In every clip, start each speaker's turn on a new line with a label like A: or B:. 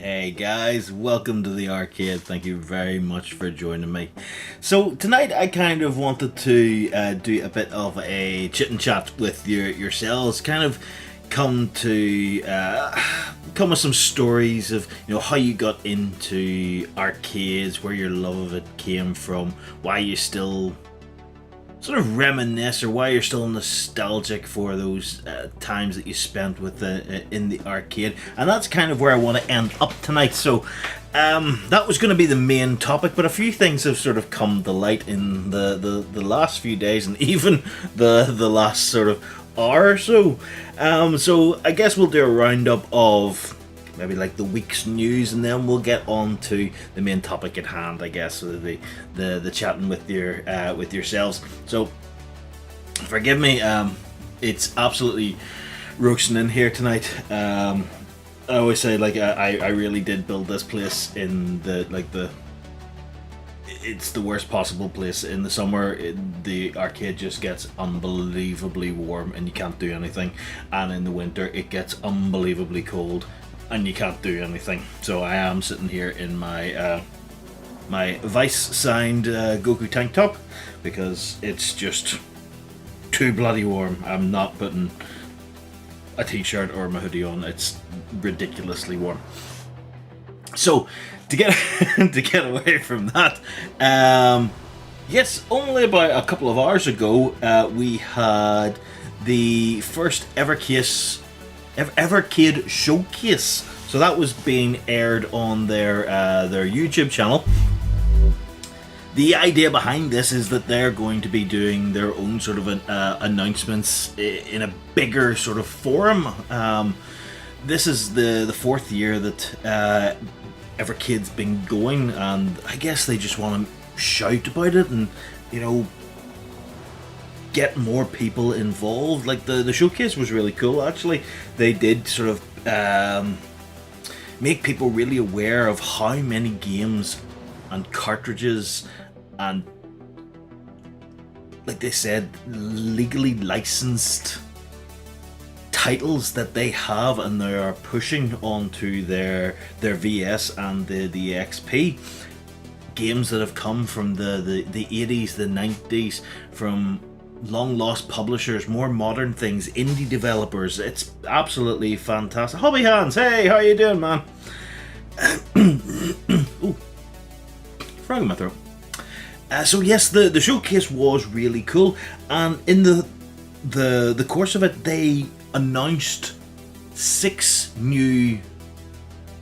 A: Hey guys, welcome to the arcade. Thank you very much for joining me. So tonight I kind of wanted to do a bit of a chit and chat with yourselves, kind of come with some stories of how you got into arcades, where your love of it came from, why you still sort of reminisce, or why you're still nostalgic for those times that you spent with in the arcade. And that's kind of where I want to end up tonight. So that was going to be the main topic, but a few things have sort of come to light in the last few days, and even the last sort of hour or so. So I guess we'll do a roundup of maybe like the week's news, and then we'll get on to the main topic at hand, I guess, so the chatting with yourselves. So forgive me, it's absolutely roasting in here tonight. I always say, like, I really did build this place in it's the worst possible place in the summer. The arcade just gets unbelievably warm and you can't do anything, and in the winter it gets unbelievably cold and you can't do anything. So I am sitting here in my my Vice signed Goku tank top because it's just too bloody warm. I'm not putting a t-shirt or my hoodie on. It's ridiculously warm. So to get to get away from that, yes, only about a couple of hours ago, we had the first Evercade showcase. So that was being aired on their YouTube channel. The idea behind this is that they're going to be doing their own sort of announcements in a bigger sort of forum. This is the fourth year that Evercade's been going, and I guess they just want to shout about it and get more people involved. Like the showcase was really cool, actually. They did sort of make people really aware of how many games and cartridges and, like they said, legally licensed titles that they have, and they are pushing onto their VS and the XP. Games that have come from the 80s, the 90s, from long lost publishers, more modern things, indie developers. It's absolutely fantastic. Hobby Hands, hey, how you doing, man? Ooh, frog in my throat. So yes, the showcase was really cool, and in the course of it, they announced 6 new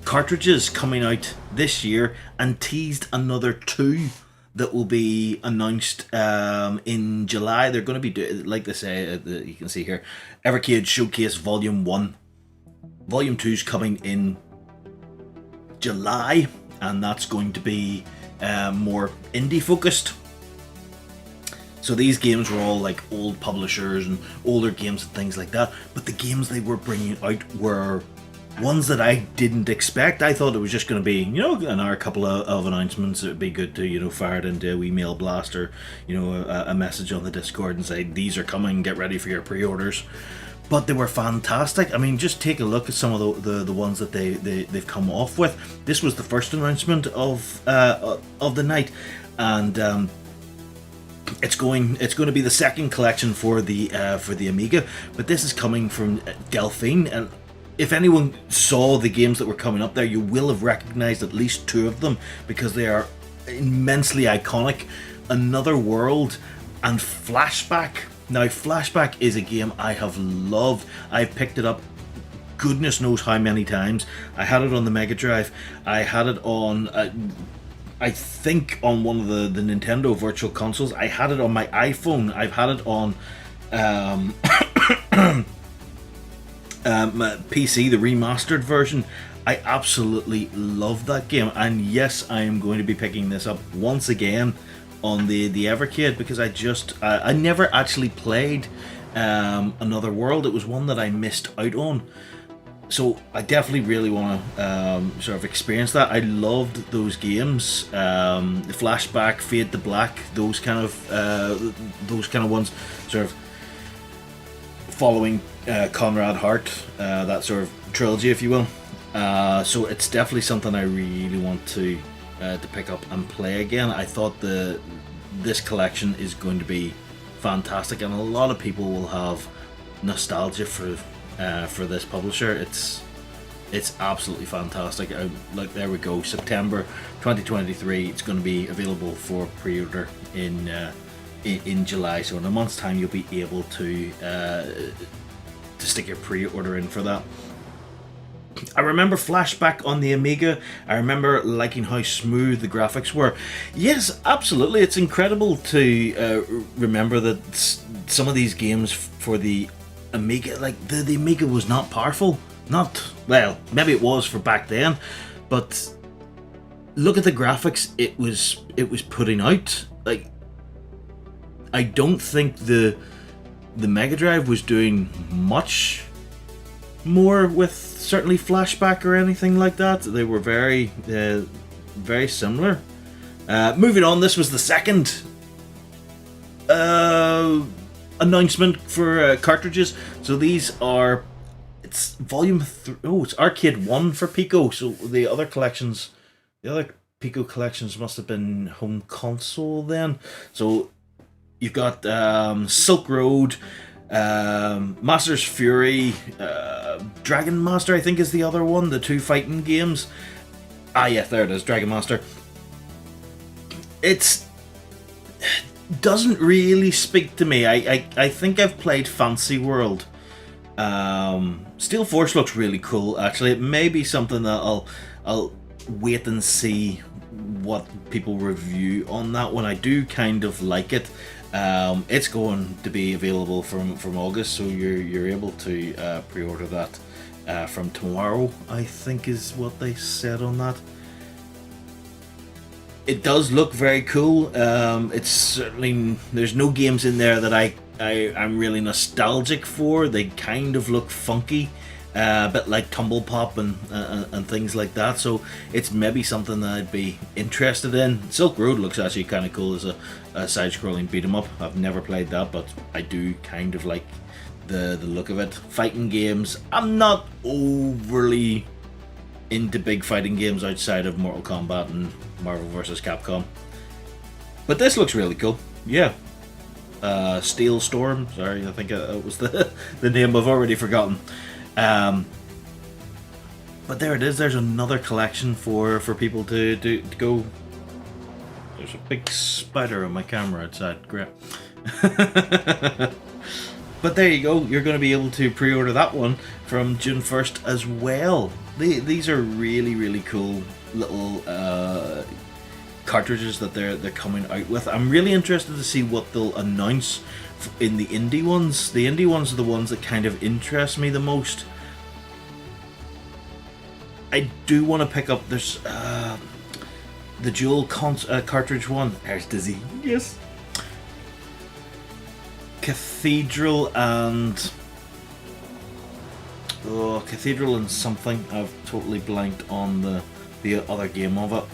A: cartridges coming out this year, and teased another 2 that will be announced in July. They're going to be like they say, you can see here, Evercade Showcase Volume 1. Volume 2 is coming in July, and that's going to be more indie focused. So these games were all like old publishers and older games and things like that, but the games they were bringing out were ones that I didn't expect. I thought it was just going to be, a couple of announcements. It would be good to, fire it into a wee mail blast, or, a message on the Discord and say, these are coming, get ready for your pre-orders. But they were fantastic. I mean, just take a look at some of the ones that they've come off with. This was the first announcement of the night, and it's going to be the second collection for the Amiga. But this is coming from Delphine, and if anyone saw the games that were coming up there, you will have recognized at least 2 of them, because they are immensely iconic. Another World and Flashback. Now, Flashback is a game I have loved. I've picked it up goodness knows how many times. I had it on the Mega Drive. I had it on, I think, on one of the Nintendo Virtual Consoles. I had it on my iPhone. I've had it on PC, the remastered version. I absolutely love that game, and yes, I am going to be picking this up once again on the Evercade, because I never actually played Another World. It was one that I missed out on, so I definitely really want to sort of experience that. I loved those games, the Flashback, Fade to Black, those kind of ones, sort of following Conrad Hart, that sort of trilogy, if you will. So it's definitely something I really want to pick up and play again. I thought this collection is going to be fantastic, and a lot of people will have nostalgia for this publisher. It's absolutely fantastic. Like, there we go, September 2023. It's going to be available for pre-order in July. So in a month's time, you'll be able to stick your pre-order in for that. I remember Flashback on the Amiga. I remember liking how smooth the graphics were. Yes, absolutely. It's incredible to remember that some of these games for the Amiga, like the Amiga was not powerful. Not, well, maybe it was for back then, but look at the graphics it was putting out. Like, I don't think the Mega Drive was doing much more with certainly Flashback or anything like that. They were very similar. Moving on, this was the second announcement for cartridges. So these are, it's volume it's Arcade 1 for Pico. So the other Pico collections must have been home console then. So you've got Silk Road, Master's Fury, Dragon Master I think is the other one, the two fighting games. Ah yeah, there it is, Dragon Master. It doesn't really speak to me. I think I've played Fantasy World. Steel Force looks really cool actually. It may be something that I'll wait and see what people review on that one. I do kind of like it. It's going to be available from August, so you're able to pre-order that from tomorrow, I think is what they said on that. It does look very cool. It's certainly, there's no games in there that I'm really nostalgic for. They kind of look funky, a bit like Tumble Pop and things like that. So it's maybe something that I'd be interested in. Silk Road looks actually kind of cool as a side-scrolling beat 'em up. I've never played that, but I do kind of like the look of it. Fighting games, I'm not overly into big fighting games outside of Mortal Kombat and Marvel vs. Capcom. But this looks really cool. Yeah. Steel Storm, sorry, I think it was the name I've already forgotten. But there it is. There's another collection for people to go. There's a big spider on my camera outside. Great. But there you go. You're going to be able to pre-order that one from June 1st as well. These are really, really cool little cartridges that they're coming out with. I'm really interested to see what they'll announce in the indie ones. The indie ones are the ones that kind of interest me the most. I do want to pick up, there's the dual cartridge one. There's Dizzy. Yes. Cathedral and something. I've totally blanked on the other game of it.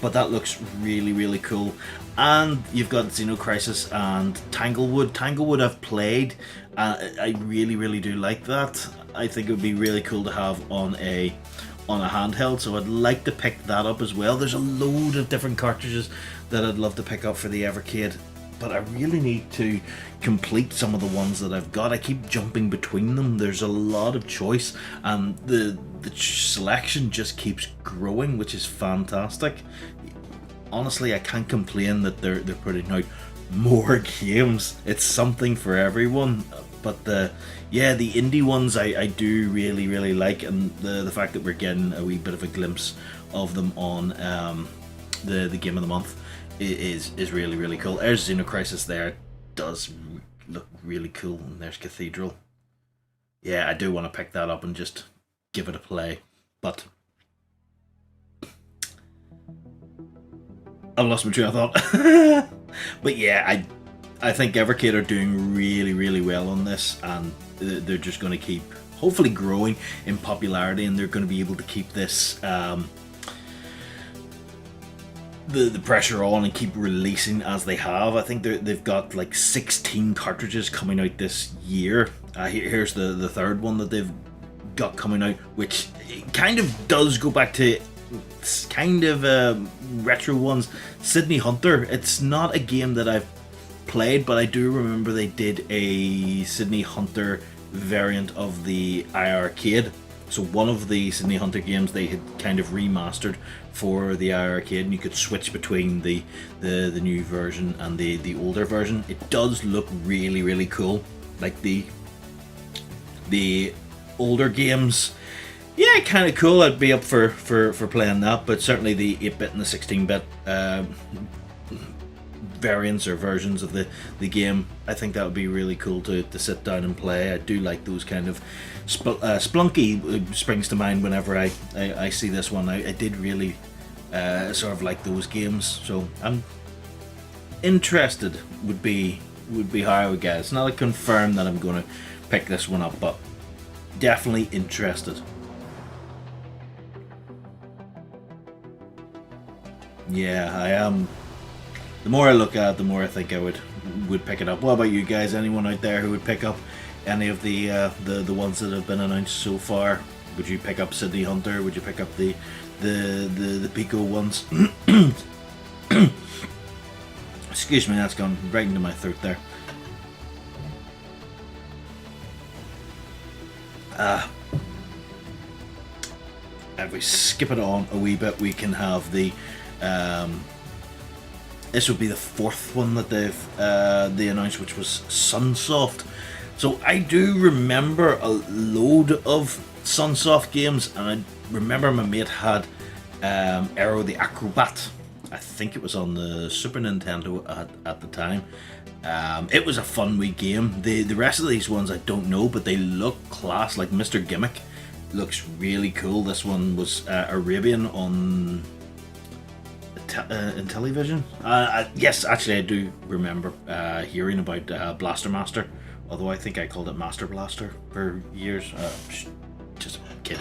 A: But that looks really, really cool. And you've got Xenocrisis and Tanglewood. Tanglewood I've played. I really, really do like that. I think it would be really cool to have on a handheld, so I'd like to pick that up as well. There's a load of different cartridges that I'd love to pick up for the Evercade, but I really need to complete some of the ones that I've got. I keep jumping between them. There's a lot of choice, and the selection just keeps growing, which is fantastic. Honestly, I can't complain that they're putting out more games. It's something for everyone. But the indie ones I do really, really like, and the fact that we're getting a wee bit of a glimpse of them on the Game of the Month is really, really cool. There's Xenocrisis there. It does look really cool. And there's Cathedral. Yeah, I do want to pick that up and just give it a play. But I've lost my train of thought. But yeah, I think Evercade are doing really, really well on this, and they're just going to keep hopefully growing in popularity, and they're going to be able to keep this the pressure on and keep releasing as they have. I think they've got like 16 cartridges coming out this year. Here's the third one that they've got coming out, which kind of does go back to kind of retro ones. Sydney Hunter. It's not a game that I've played, but I do remember they did a Sydney Hunter variant of the iArcade. So one of the Sydney Hunter games they had kind of remastered for the iArcade, and you could switch between the new version and the older version. It does look really, really cool. Like the older games, yeah, kind of cool. I'd be up for playing that, but certainly the 8-bit and the 16-bit variants or versions of the game, I think that would be really cool to sit down and play. I do like those kind of Splunky springs to mind whenever I see this one. I did really sort of like those games, so I'm interested would be how I would get. It's not a confirm that I'm going to pick this one up, but definitely interested. Yeah, I am. The more I look at it, the more I think I would pick it up. What about you guys? Anyone out there who would pick up any of the ones that have been announced so far? Would you pick up Sydney Hunter? Would you pick up the Pico ones? Excuse me, that's gone right into my throat there. If we skip it on a wee bit, we can have the this would be the fourth one that they announced, which was Sunsoft. So I do remember a load of Sunsoft games, and I remember my mate had Aero the Acrobat. I think it was on the Super Nintendo at the time. It was a fun wee game. The rest of these ones I don't know, but they look class. Like Mr. Gimmick looks really cool. This one was Arabian on in television. Yes, actually I do remember hearing about Blaster Master, although I think I called it Master Blaster for years. Just a kid.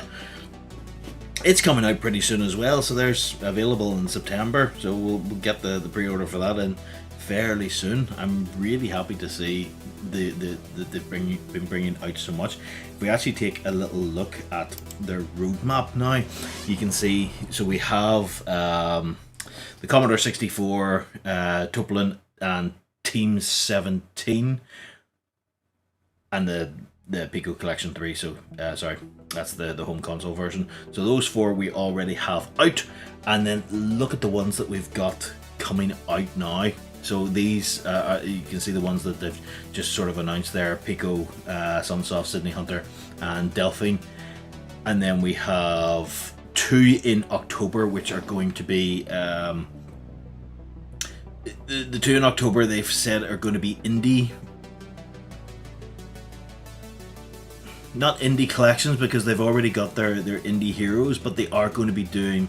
A: It's coming out pretty soon as well, so there's available in September, so we'll get the pre-order for that in fairly soon. I'm really happy to see they've been bringing out so much. If we actually take a little look at their roadmap now, you can see, so we have the Commodore 64, Topolin and Team 17, and the Pico Collection 3, so sorry, that's the home console version. So those four we already have out, and then look at the ones that we've got coming out now. So these, you can see the ones that they've just sort of announced there: Pico, Sunsoft, Sydney Hunter, and Delphine. And then we have 2 in October, which are going to be the 2 in October they've said are going to be indie. Not indie collections, because they've already got their indie heroes, but they are going to be doing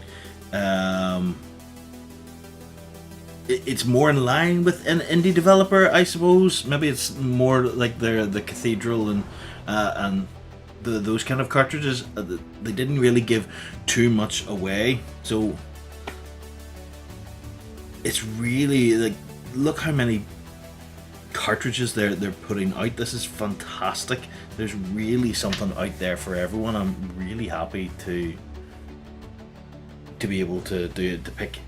A: it's more in line with an indie developer, I suppose. Maybe it's more like the Cathedral and those kind of cartridges. They didn't really give too much away, so it's really like, look how many cartridges they're putting out. This is fantastic. There's really something out there for everyone. I'm really happy to be able to pick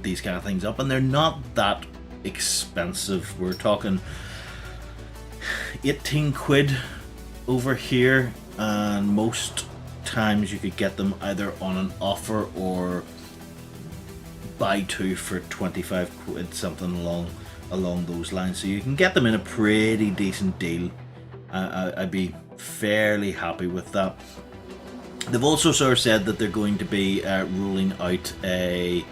A: these kind of things up, and they're not that expensive. We're talking 18 quid over here, and most times you could get them either on an offer or buy 2 for 25 quid, something along those lines. So you can get them in a pretty decent deal. I'd be fairly happy with that. They've also sort of said that they're going to be rolling out a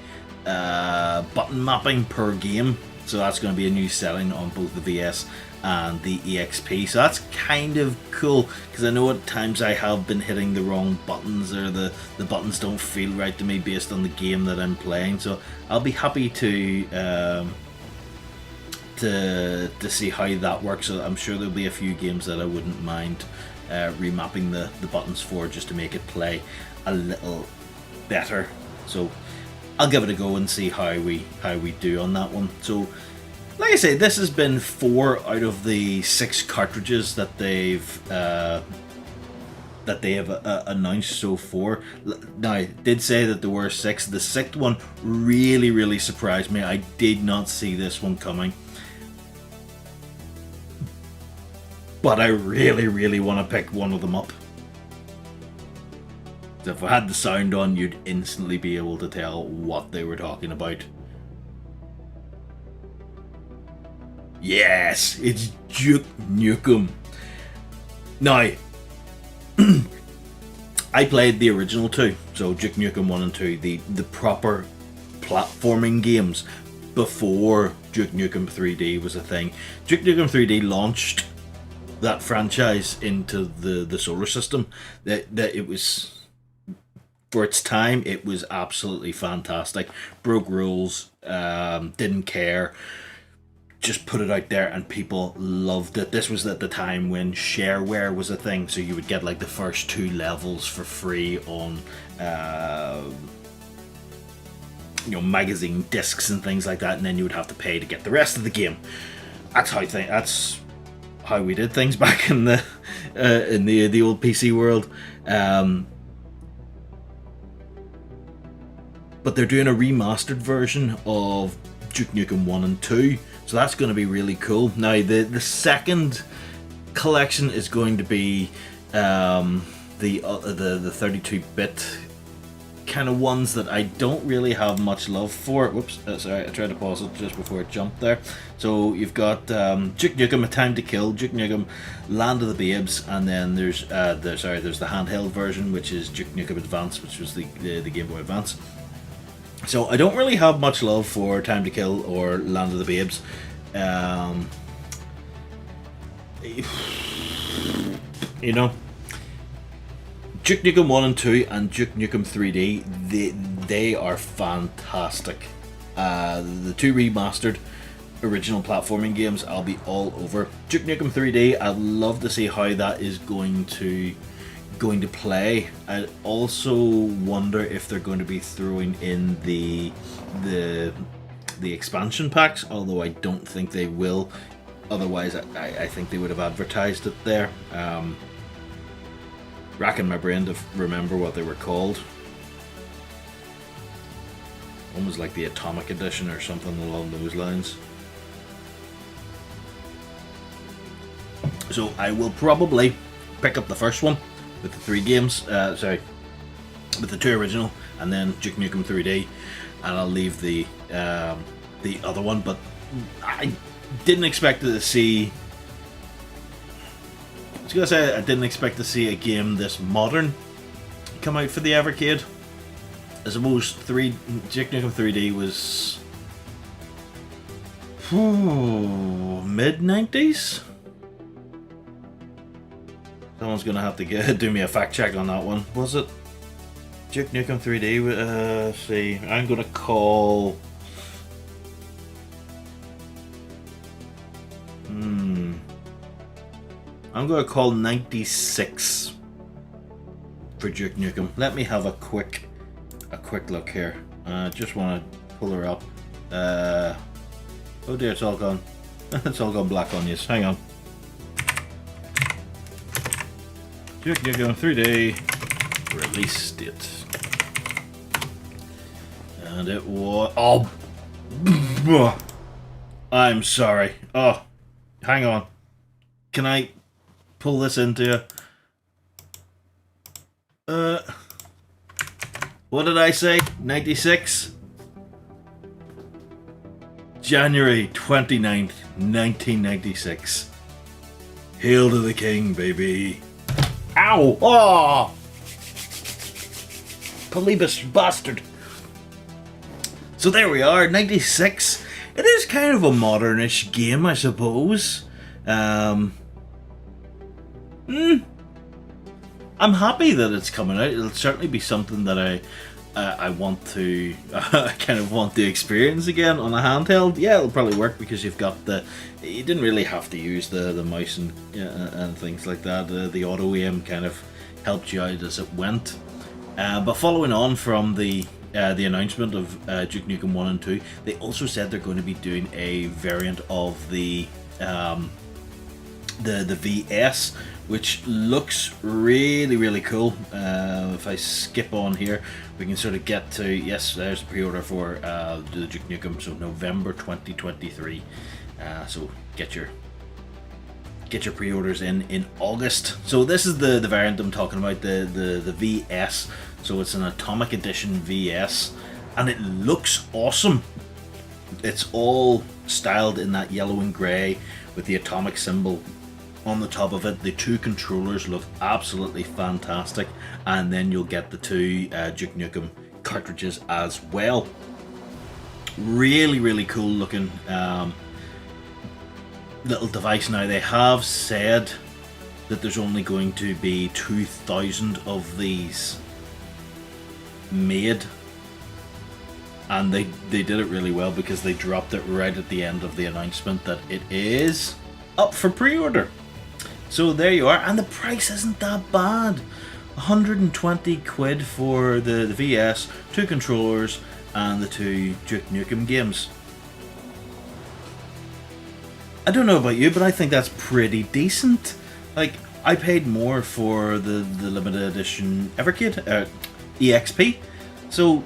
A: button mapping per game, so that's going to be a new setting on both the VS and the EXP. So that's kind of cool, because I know at times I have been hitting the wrong buttons, or the buttons don't feel right to me based on the game that I'm playing. So I'll be happy to see how that works. So I'm sure there'll be a few games that I wouldn't mind remapping the buttons for, just to make it play a little better. So I'll give it a go and see how we do on that one. So like I say, this has been 4 out of the 6 cartridges that they've that they have announced so far. Now, I did say that there were 6. The 6th one really surprised me. I did not see this one coming. But I really want to pick one of them up. So if I had the sound on, you'd instantly be able to tell what they were talking about. Yes, it's Duke Nukem. Now, I played the original 2, so Duke Nukem 1 and 2, the proper platforming games before Duke Nukem 3D was a thing. Duke Nukem 3D launched that franchise into the solar system. That it was, for its time, it was absolutely fantastic. Broke rules, didn't care, just put it out there and people loved it. This was at the time when shareware was a thing, so you would get like the first 2 levels for free on magazine discs and things like that, and then you would have to pay to get the rest of the game. That's how we did things back in the old PC world. But they're doing a remastered version of Duke Nukem 1 and 2, so that's going to be really cool. Now, the second collection is going to be the 32-bit kind of ones that I don't really have much love for. Whoops, sorry, I tried to pause it just before it jumped there. So you've got Duke Nukem: A Time to Kill, Duke Nukem Land of the Babes, and then there's there's the handheld version, which is Duke Nukem Advance, which was the Game Boy Advance. So I don't really have much love for Time to Kill or Land of the Babes. You know, Duke Nukem 1 and 2 and Duke Nukem 3D, they are fantastic. The 2 remastered original platforming games, I'll be all over. Duke Nukem 3D, I'd love to see how that is going to play. I also wonder if they're going to be throwing in the expansion packs, although I don't think they will. Otherwise, I think they would have advertised it there. Racking my brain to remember what they were called. One was like the Atomic Edition or something along those lines. So I will probably pick up the first one with the 3 games, with the 2 original, and then Duke Nukem 3D, and I'll leave the other one. But I didn't expect to see. I was gonna say I didn't expect to see a game this modern come out for the Evercade. I suppose Duke Nukem 3D was mid-90s. Someone's gonna have to do me a fact check on that one. Was it Duke Nukem 3D? Let's see. I'm gonna call. I'm gonna call 96 for Duke Nukem. Let me have a quick look here. Just want to pull her up. Oh dear, it's all gone. It's all gone black on you. Hang on. Duke Nukem 3D release date, and it was. Oh, I'm sorry. Oh, hang on. Can I pull this into? What did I say? 96. January 29th, 1996. Hail to the king, baby. Ow! Oh! Polybus bastard. So there we are, 96. It is kind of a modernish game, I suppose. I'm happy that it's coming out. It'll certainly be something that I want to kind of want to experience again on a handheld. Yeah, it'll probably work because you've got you didn't really have to use the mouse and things like that. The auto aim kind of helped you out as it went. But following on from the announcement of Duke Nukem 1 and 2, they also said they're going to be doing a variant of the the VS, which looks really cool. If I skip on here, we can sort of get to, yes, there's a pre-order for the Duke Nukem, so November 2023. So get your pre-orders in August. So this is the variant I'm talking about, the VS. So it's an Atomic Edition VS, and it looks awesome. It's all styled in that yellow and grey with the atomic symbol on the top of it. The two controllers look absolutely fantastic, and then you'll get the two Duke Nukem cartridges as well. Really cool looking little device. Now, they have said that there's only going to be 2,000 of these made, and they did it really well because they dropped it right at the end of the announcement that it is up for pre-order. So there you are, and the price isn't that bad. 120 quid for the VS, two controllers, and the two Duke Nukem games. I don't know about you, but I think that's pretty decent. Like, I paid more for the limited edition Evercade, EXP, so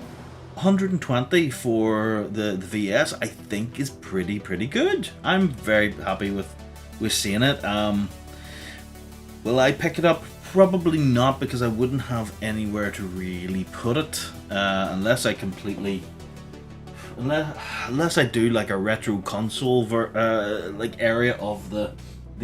A: 120 for the VS I think is pretty good. I'm very happy with seeing it. Will I pick it up? Probably not, because I wouldn't have anywhere to really put it unless I do like a retro console like area of the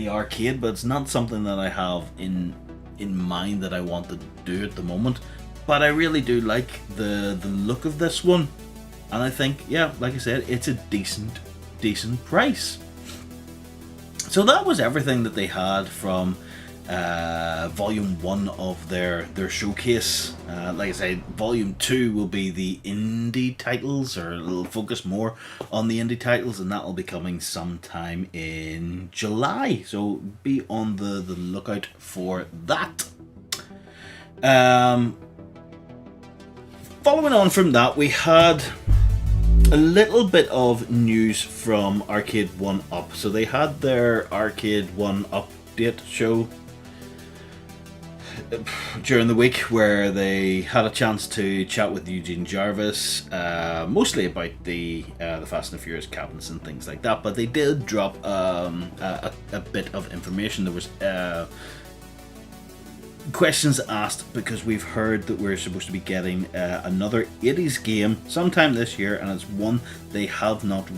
A: arcade, but it's not something that I have in mind that I want to do at the moment. But I really do like the look of this one, and I think, yeah, like I said, it's a decent price. So that was everything that they had from Volume 1 of their showcase. Like I said, Volume 2 will be the indie titles, or it'll focus more on the indie titles, and that will be coming sometime in July. So be on the lookout for that. Following on from that, we had a little bit of news from Arcade 1-Up. So they had their Arcade 1-Up update show during the week, where they had a chance to chat with Eugene Jarvis, mostly about the Fast and Furious cabinets and things like that. But they did drop a bit of information. There was questions asked, because we've heard that we're supposed to be getting another 80s game sometime this year, and it's one they have not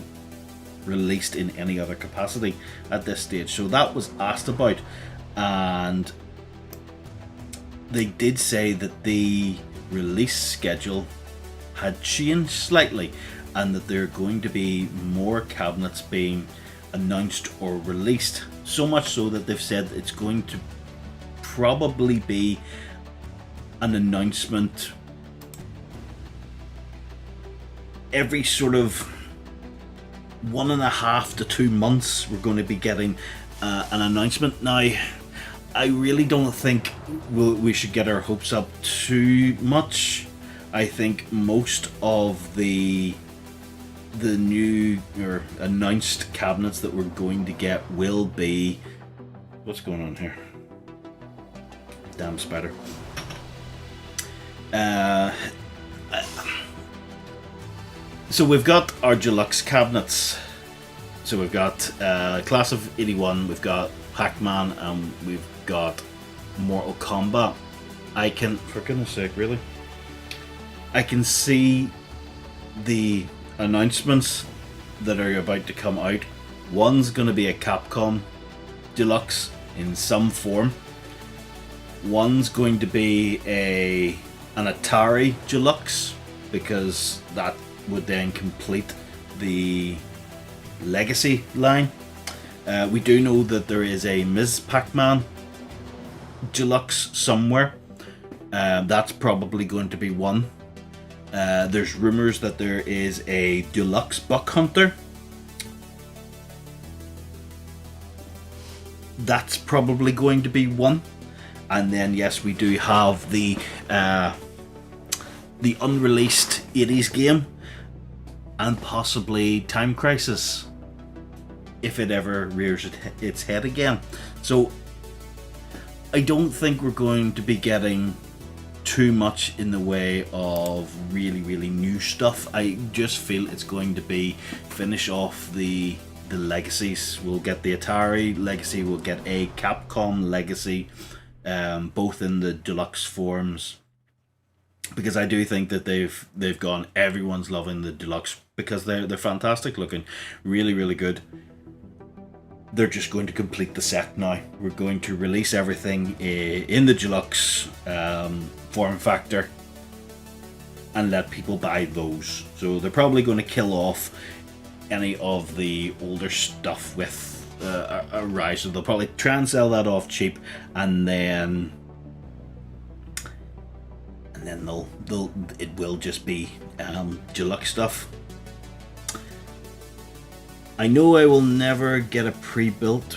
A: released in any other capacity at this stage. So that was asked about, and they did say that the release schedule had changed slightly, and that there are going to be more cabinets being announced or released. So much so that they've said it's going to probably be an announcement every sort of 1.5 to 2 months. We're going to be getting an announcement. Now, I really don't think we should get our hopes up too much. I think most of the new or announced cabinets that we're going to get will be... What's going on here? Damn spider. So we've got our deluxe cabinets. So we've got Class of 81, we've got Pac-Man, and we've got Mortal Kombat. I can, for goodness sake, really? I can see the announcements that are about to come out. One's going to be a Capcom Deluxe in some form. One's going to be an Atari Deluxe, because that would then complete the Legacy line. We do know that there is a Ms. Pac-Man Deluxe somewhere. That's probably going to be one. There's rumors that there is a Deluxe Buck Hunter. That's probably going to be one. And then, yes, we do have the unreleased 80s game, and possibly Time Crisis if it ever rears its head again. So I don't think we're going to be getting too much in the way of really new stuff. I just feel it's going to be finish off the legacies. We'll get the Atari legacy, we'll get a Capcom legacy, both in the deluxe forms, because I do think that they've gone, everyone's loving the deluxe because they're fantastic looking, really good. They're just going to complete the set now. We're going to release everything in the deluxe form factor and let people buy those. So they're probably going to kill off any of the older stuff with a rise. So they'll probably try and sell that off cheap, and then it will just be deluxe stuff. I know I will never get a pre-built.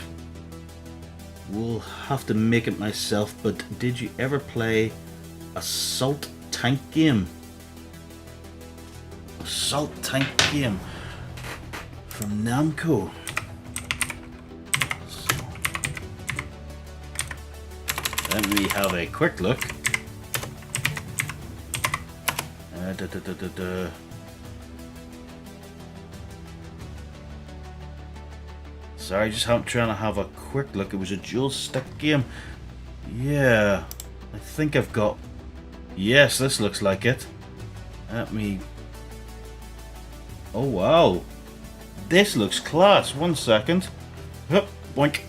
A: We'll have to make it myself, but did you ever play Assault Tank game? Assault Tank game from Namco. Let me have a quick look. Sorry, just trying to have a quick look. It was a dual stick game. Yeah, I think I've got... Yes, this looks like it. Let me... Oh wow, this looks class. 1 second. Hup, boink.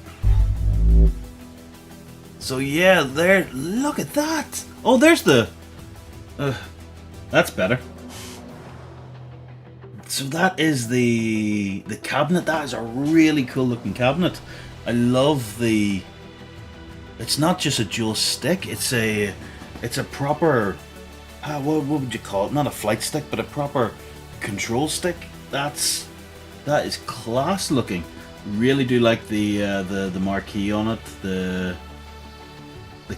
A: So yeah, there. Look at that. Oh, there's the... that's better. So that is the cabinet. That is a really cool looking cabinet. I love the... It's not just a dual stick. It's a proper... what would you call it? Not a flight stick, but a proper control stick. That is class looking. Really do like the marquee on it. The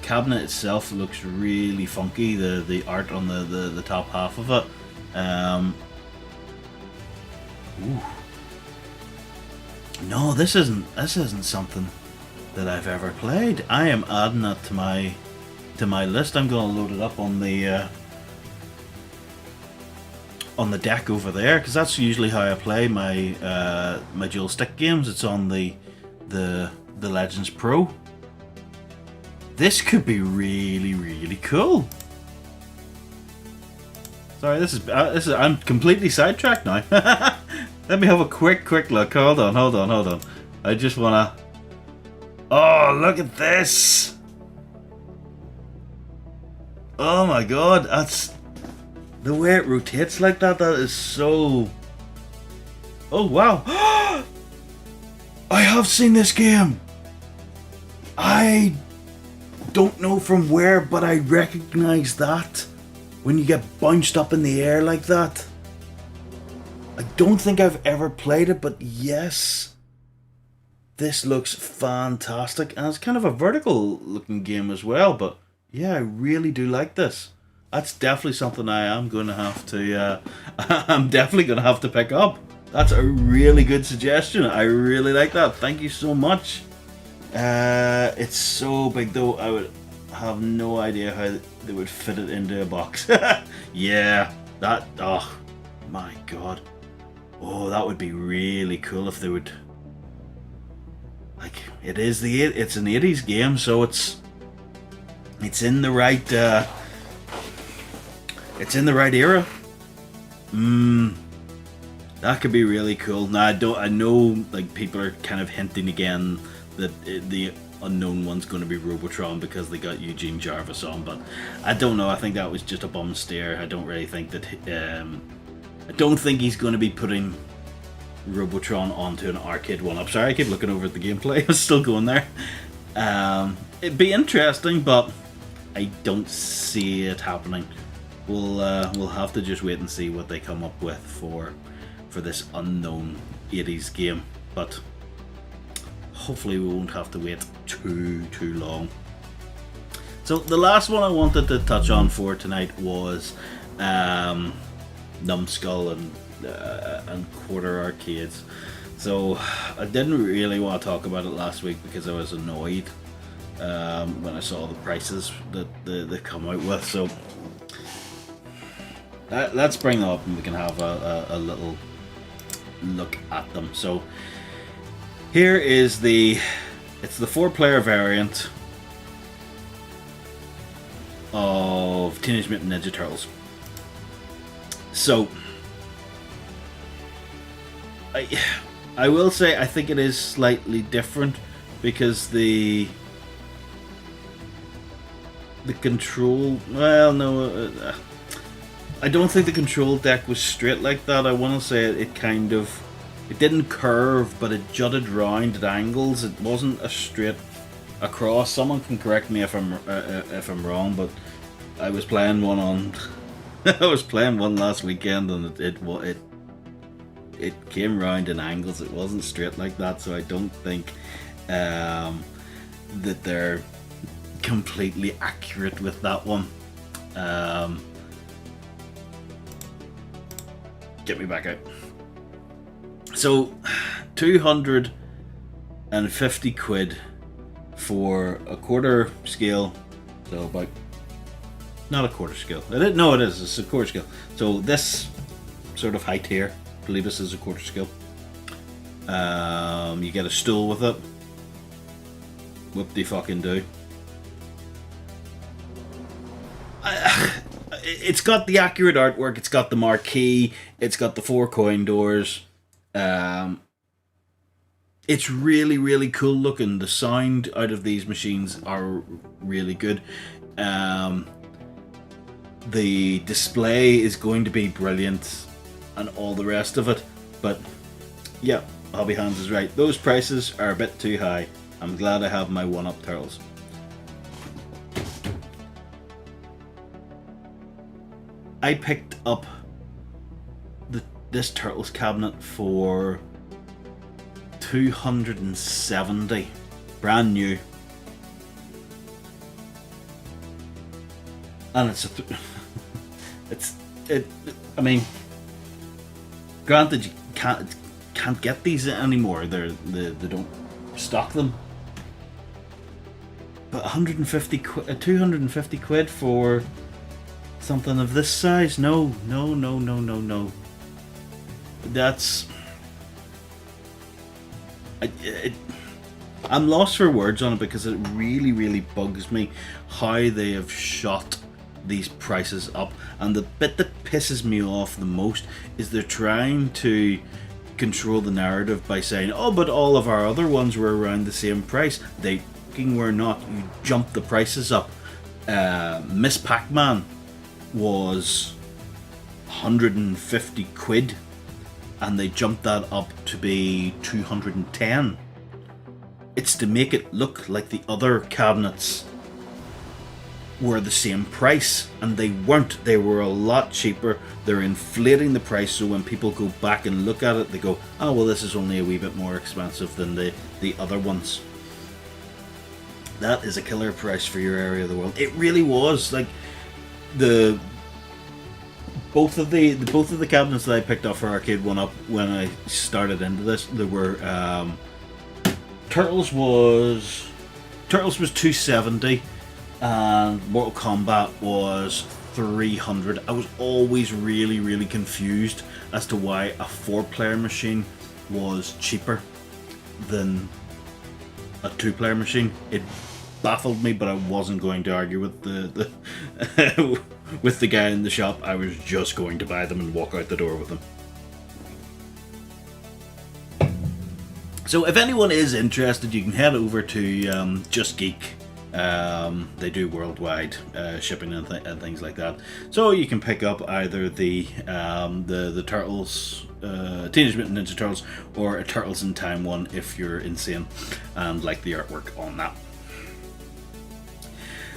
A: cabinet itself looks really funky. The art on the top half of it. Ooh. No, this isn't something that I've ever played. I am adding that to my list. I'm going to load it up on the deck over there, because that's usually how I play my my dual stick games. It's on the Legends Pro. This could be really cool. Sorry, this is I'm completely sidetracked now. Let me have a quick look. Hold on. I just wanna... Oh, look at this! Oh my god, that's... The way it rotates like that is so... Oh wow! I have seen this game! I don't know from where, but I recognize that. When you get bounced up in the air like that. I don't think I've ever played it, but yes. This looks fantastic. And it's kind of a vertical looking game as well, but yeah, I really do like this. That's definitely something I am going to have to... I'm definitely going to have to pick up. That's a really good suggestion. I really like that. Thank you so much. It's so big though, I would have no idea how they would fit it into a box. Yeah, that... Oh, my god. Oh, that would be really cool if they would... Like, it's an 80s game, so it's in the right... it's in the right era. That could be really cool. Now, I know, like, people are kind of hinting again that the unknown one's going to be Robotron because they got Eugene Jarvis on, but I don't know. I think that was just a bum steer. I don't really think that... I don't think he's going to be putting Robotron onto an arcade one-up. Sorry, I keep looking over at the gameplay. I'm still going there. It'd be interesting, but I don't see it happening. We'll have to just wait and see what they come up with for this unknown 80s game. But hopefully we won't have to wait too long. So the last one I wanted to touch on for tonight was Numbskull and Quarter Arcades. So I didn't really want to talk about it last week because I was annoyed when I saw the prices that they come out with. So let's bring them up and we can have a little look at them. So here is it's the 4-player variant of Teenage Mutant Ninja Turtles. So I will say I think it is slightly different because the control, well, no, I don't think the control deck was straight like that. I want to say it kind of, it didn't curve, but it jutted round at angles. It wasn't a straight across. Someone can correct me if I'm wrong, but I was playing one on I was playing one last weekend and it came round in angles. It wasn't straight like that, so I don't think that they're completely accurate with that one. Get me back out. So 250 quid for a quarter scale, so about, not a quarter scale. No, it is. It's a quarter scale. So this sort of height here, I believe this is a quarter scale. You get a stool with it. Whoop-de-fucking-do. It's got the accurate artwork. It's got the marquee. It's got the 4 coin doors. It's really, really cool looking. The sound out of these machines are really good. The display is going to be brilliant and all the rest of it. But yeah, Hobby Hands is right. Those prices are a bit too high. I'm glad I have my 1-Up Turtles. I picked up this Turtles cabinet for $270, brand new, and I mean, granted, you can't get these anymore. They don't stock them, but 250 quid for something of this size? No. That's... I'm lost for words on it because it really, really bugs me how they have shot these prices up. And the bit that pisses me off the most is they're trying to control the narrative by saying, oh, but all of our other ones were around the same price. They fucking were not. You jumped the prices up. Miss Pac-Man was 150 quid and they jumped that up to be 210. It's to make it look like the other cabinets were the same price, and they weren't. They were a lot cheaper. They're inflating the price, so when people go back and look at it, they go, oh well, this is only a wee bit more expensive than the other ones. That is a killer price for your area of the world. It really was. Like, both of the cabinets that I picked up for Arcade 1-Up when I started into this, there were Turtles was $270 and Mortal Kombat was $300. I was always really, really confused as to why a 4-player machine was cheaper than a 2-player machine. It baffled me, but I wasn't going to argue with the with the guy in the shop. I was just going to buy them and walk out the door with them. So if anyone is interested, you can head over to Just Geek. They do worldwide shipping and things like that. So you can pick up either the Turtles, Teenage Mutant Ninja Turtles, or a Turtles in Time one if you're insane and like the artwork on that.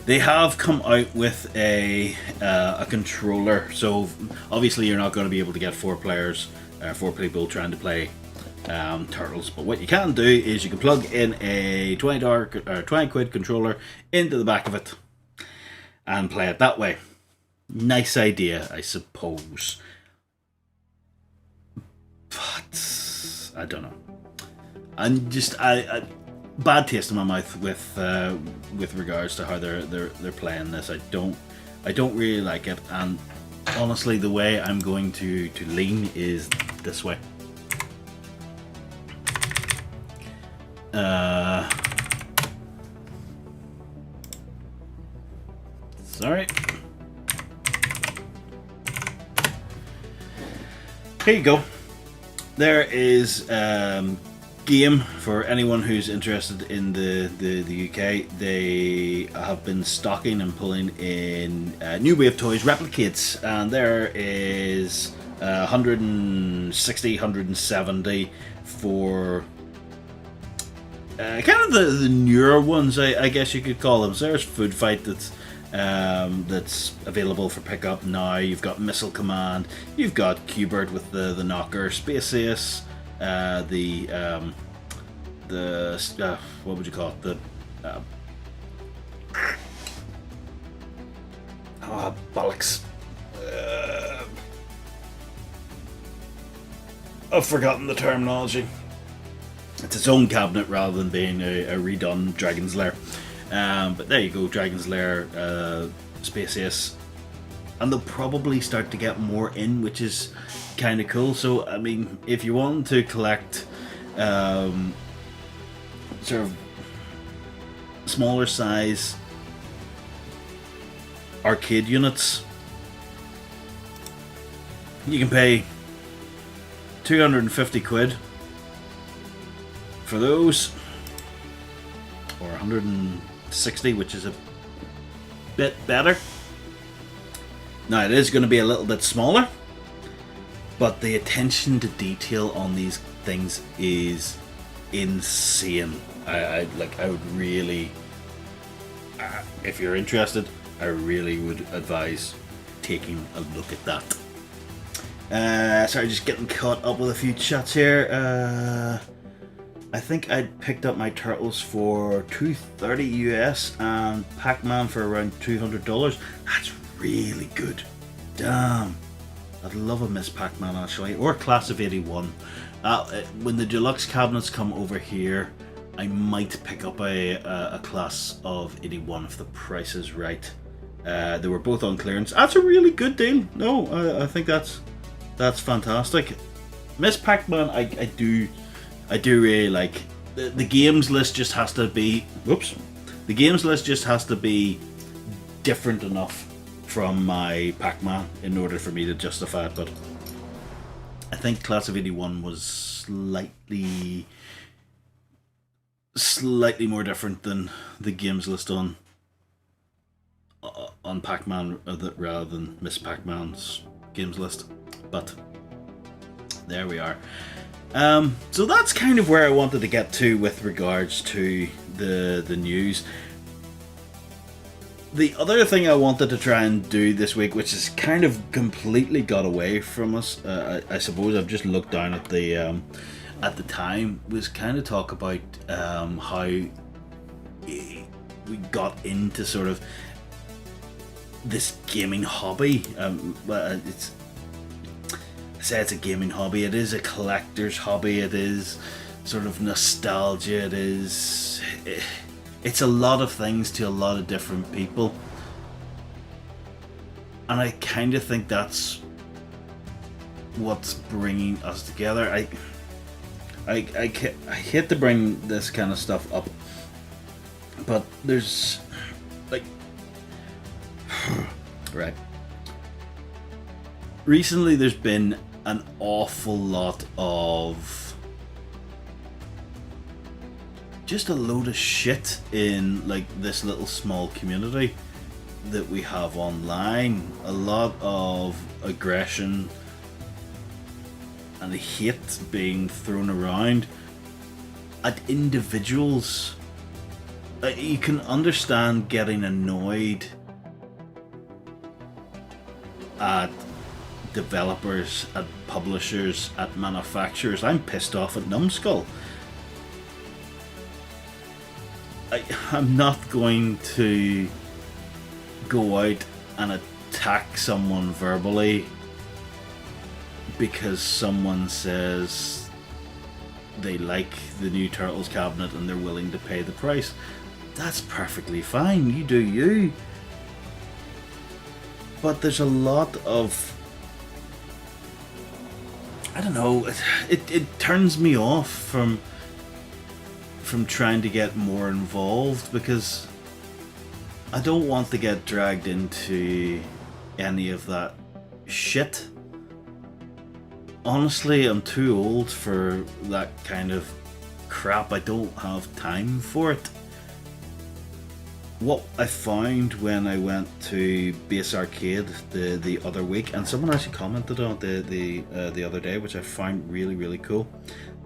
A: They have come out with a controller, so obviously you're not going to be able to get 4 players, 4 people trying to play Turtles. But what you can do is you can plug in a $20 quid controller into the back of it and play it that way. Nice idea, I suppose. But I don't know. and just I bad taste in my mouth with regards to how they're playing this. I don't really like it, and honestly, the way I'm going to lean is this way. Sorry. Here you go. There is game for anyone who's interested in the UK. They have been stocking and pulling in New Wave Toys replicates, and there is 160, 170 for kind of the newer ones, I guess you could call them. So there's Food Fight that's available for pickup now. You've got Missile Command, you've got Q-Bird with the knocker, Space Ace, the what would you call it? The bollocks. I've forgotten the terminology. It's its own cabinet rather than being a redone Dragon's Lair. But there you go, Dragon's Lair, Space Ace. And they'll probably start to get more in, which is kind of cool. So, I mean, if you want to collect sort of smaller size arcade units, you can pay 250 quid for those, or 160, which is a bit better. Now it is going to be a little bit smaller, but the attention to detail on these things is insane. I would really, if you're interested, I really would advise taking a look at that. Sorry, just getting caught up with a few chats here. I think I picked up my Turtles for $230 US and Pac-Man for around $200. That's really good. Damn. I'd love a Miss Pac-Man actually, or Class of 81. When the deluxe cabinets come over here, I might pick up a Class of 81 if the price is right. They were both on clearance. That's a really good deal. No, I think that's fantastic. Miss Pac-Man, I do really like. The games list just has to be. Whoops. The games list just has to be different enough from my Pac-Man in order for me to justify it. But I think Class of 81 was slightly more different than the games list on Pac-Man rather than Miss Pac-Man's games list. But there we are. So that's kind of where I wanted to get to with regards to the news. The other thing I wanted to try and do this week, which has kind of completely got away from us, I suppose I've just looked down at the time, was kind of talk about how we got into sort of this gaming hobby. Say it's a gaming hobby, it is a collector's hobby, it is sort of nostalgia, it's a lot of things to a lot of different people, and I kind of think that's what's bringing us together. I hate to bring this kind of stuff up, but there's like right, recently there's been an awful lot of just a load of shit in like this little small community that we have online. A lot of aggression and hate being thrown around at individuals. You can understand getting annoyed at developers, at publishers, at manufacturers. I'm pissed off at Numbskull. I'm not going to go out and attack someone verbally because someone says they like the new Turtles cabinet and they're willing to pay the price. That's perfectly fine. You do you. But there's a lot of, I don't know. It turns me off from trying to get more involved, because I don't want to get dragged into any of that shit. Honestly, I'm too old for that kind of crap. I don't have time for it. What I found when I went to Base Arcade the other week, and someone actually commented on the other day, which I found really cool,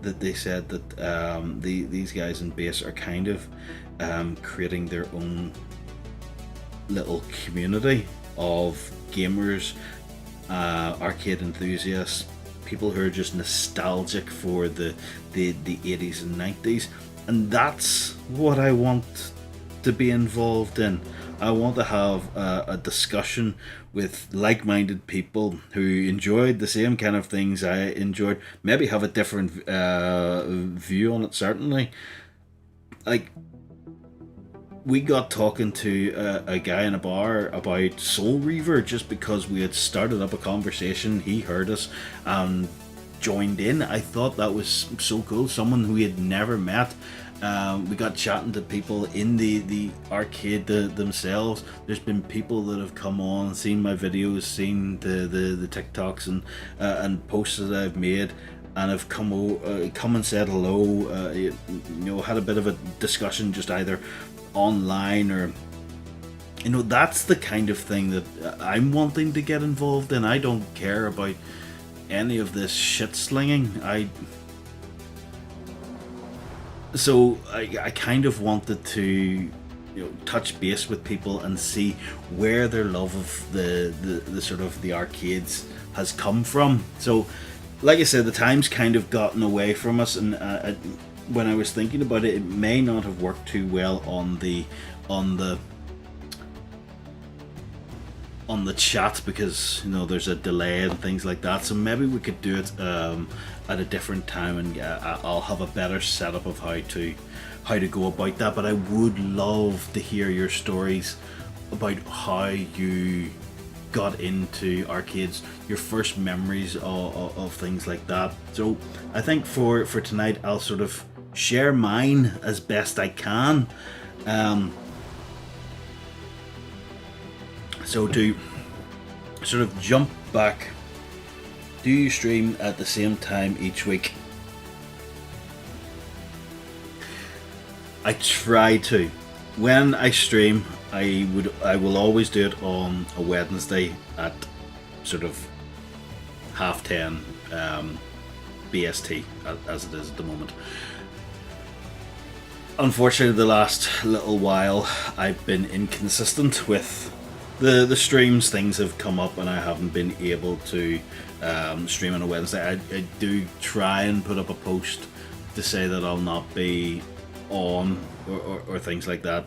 A: that they said that these guys in Base are kind of creating their own little community of gamers, arcade enthusiasts, people who are just nostalgic for the 80s and 90s, and that's what I want to be involved in. I want to have a discussion with like-minded people who enjoyed the same kind of things I enjoyed, maybe have a different view on it, certainly. Like, we got talking to a guy in a bar about Soul Reaver just because we had started up a conversation. He heard us and joined in. I thought that was so cool. Someone who we had never met. We got chatting to people in the arcade themselves. There's been people that have come on, seen my videos, seen the TikToks and posts that I've made, and have come and said hello. Had a bit of a discussion, just either online or, that's the kind of thing that I'm wanting to get involved in. I don't care about any of this shit slinging. So I kind of wanted to touch base with people and see where their love of the sort of the arcades has come from. So like I said, the time's kind of gotten away from us, and when I was thinking about it, it may not have worked too well on the chat, because there's a delay and things like that. So maybe we could do it at a different time, and I'll have a better setup of how to go about that. But I would love to hear your stories about how you got into arcades, your first memories of things like that. So I think for tonight, I'll sort of share mine as best I can. So to sort of jump back, do you stream at the same time each week? I try to. When I stream, I will always do it on a Wednesday at sort of 10:30 BST, as it is at the moment. Unfortunately, the last little while I've been inconsistent with the streams. Things have come up and I haven't been able to stream on a Wednesday. I do try and put up a post to say that I'll not be on or things like that.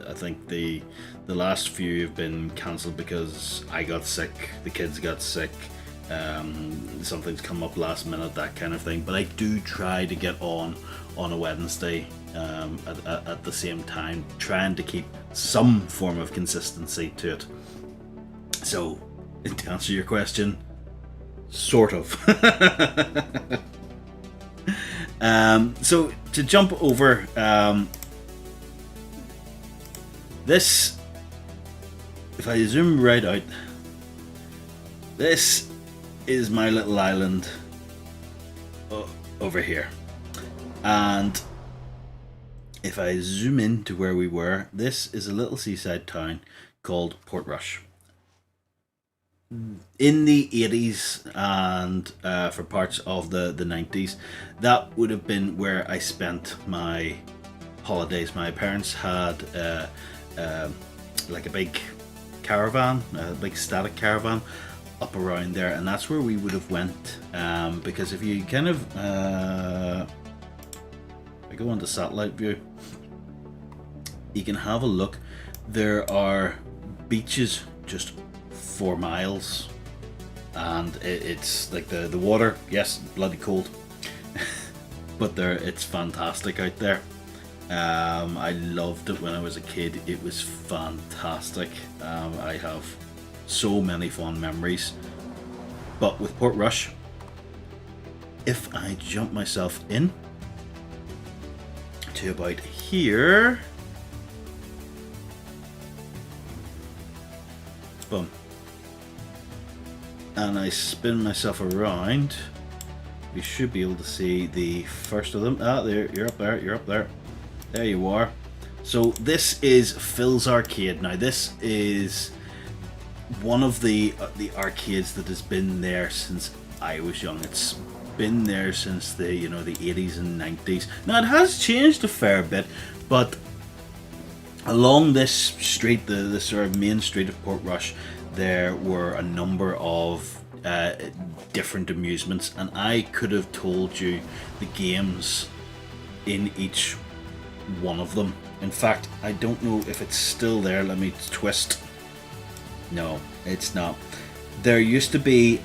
A: I think the last few have been cancelled because I got sick, the kids got sick, something's come up last minute, that kind of thing. But I do try to get on a Wednesday at the same time, trying to keep some form of consistency to it. So, to answer your question, sort of. So to jump over, this, if I zoom right out, this is my little island over here, and if I zoom in to where we were, this is a little seaside town called Portrush. In the 80s and for parts of the 90s, that would have been where I spent my holidays. My parents had like a big caravan, a big static caravan up around there, and that's where we would have went, because if you kind of I go into satellite view, you can have a look. There are beaches just 4 miles, and it's like the water, yes, bloody cold. but it's fantastic out there. I loved it when I was a kid. It was fantastic. I have so many fond memories. But with Portrush, if I jump myself in to about here, boom, and I spin myself around, we should be able to see the first of them. Ah, there, you're up there, you're up there. There you are. So this is Phil's Arcade. Now this is one of the arcades that has been there since I was young. It's been there since the the 80s and 90s. Now it has changed a fair bit, but along this street, the sort of main street of Portrush, there were a number of different amusements, and I could have told you the games in each one of them. In fact, I don't know if it's still there. Let me twist. No, it's not. There used to be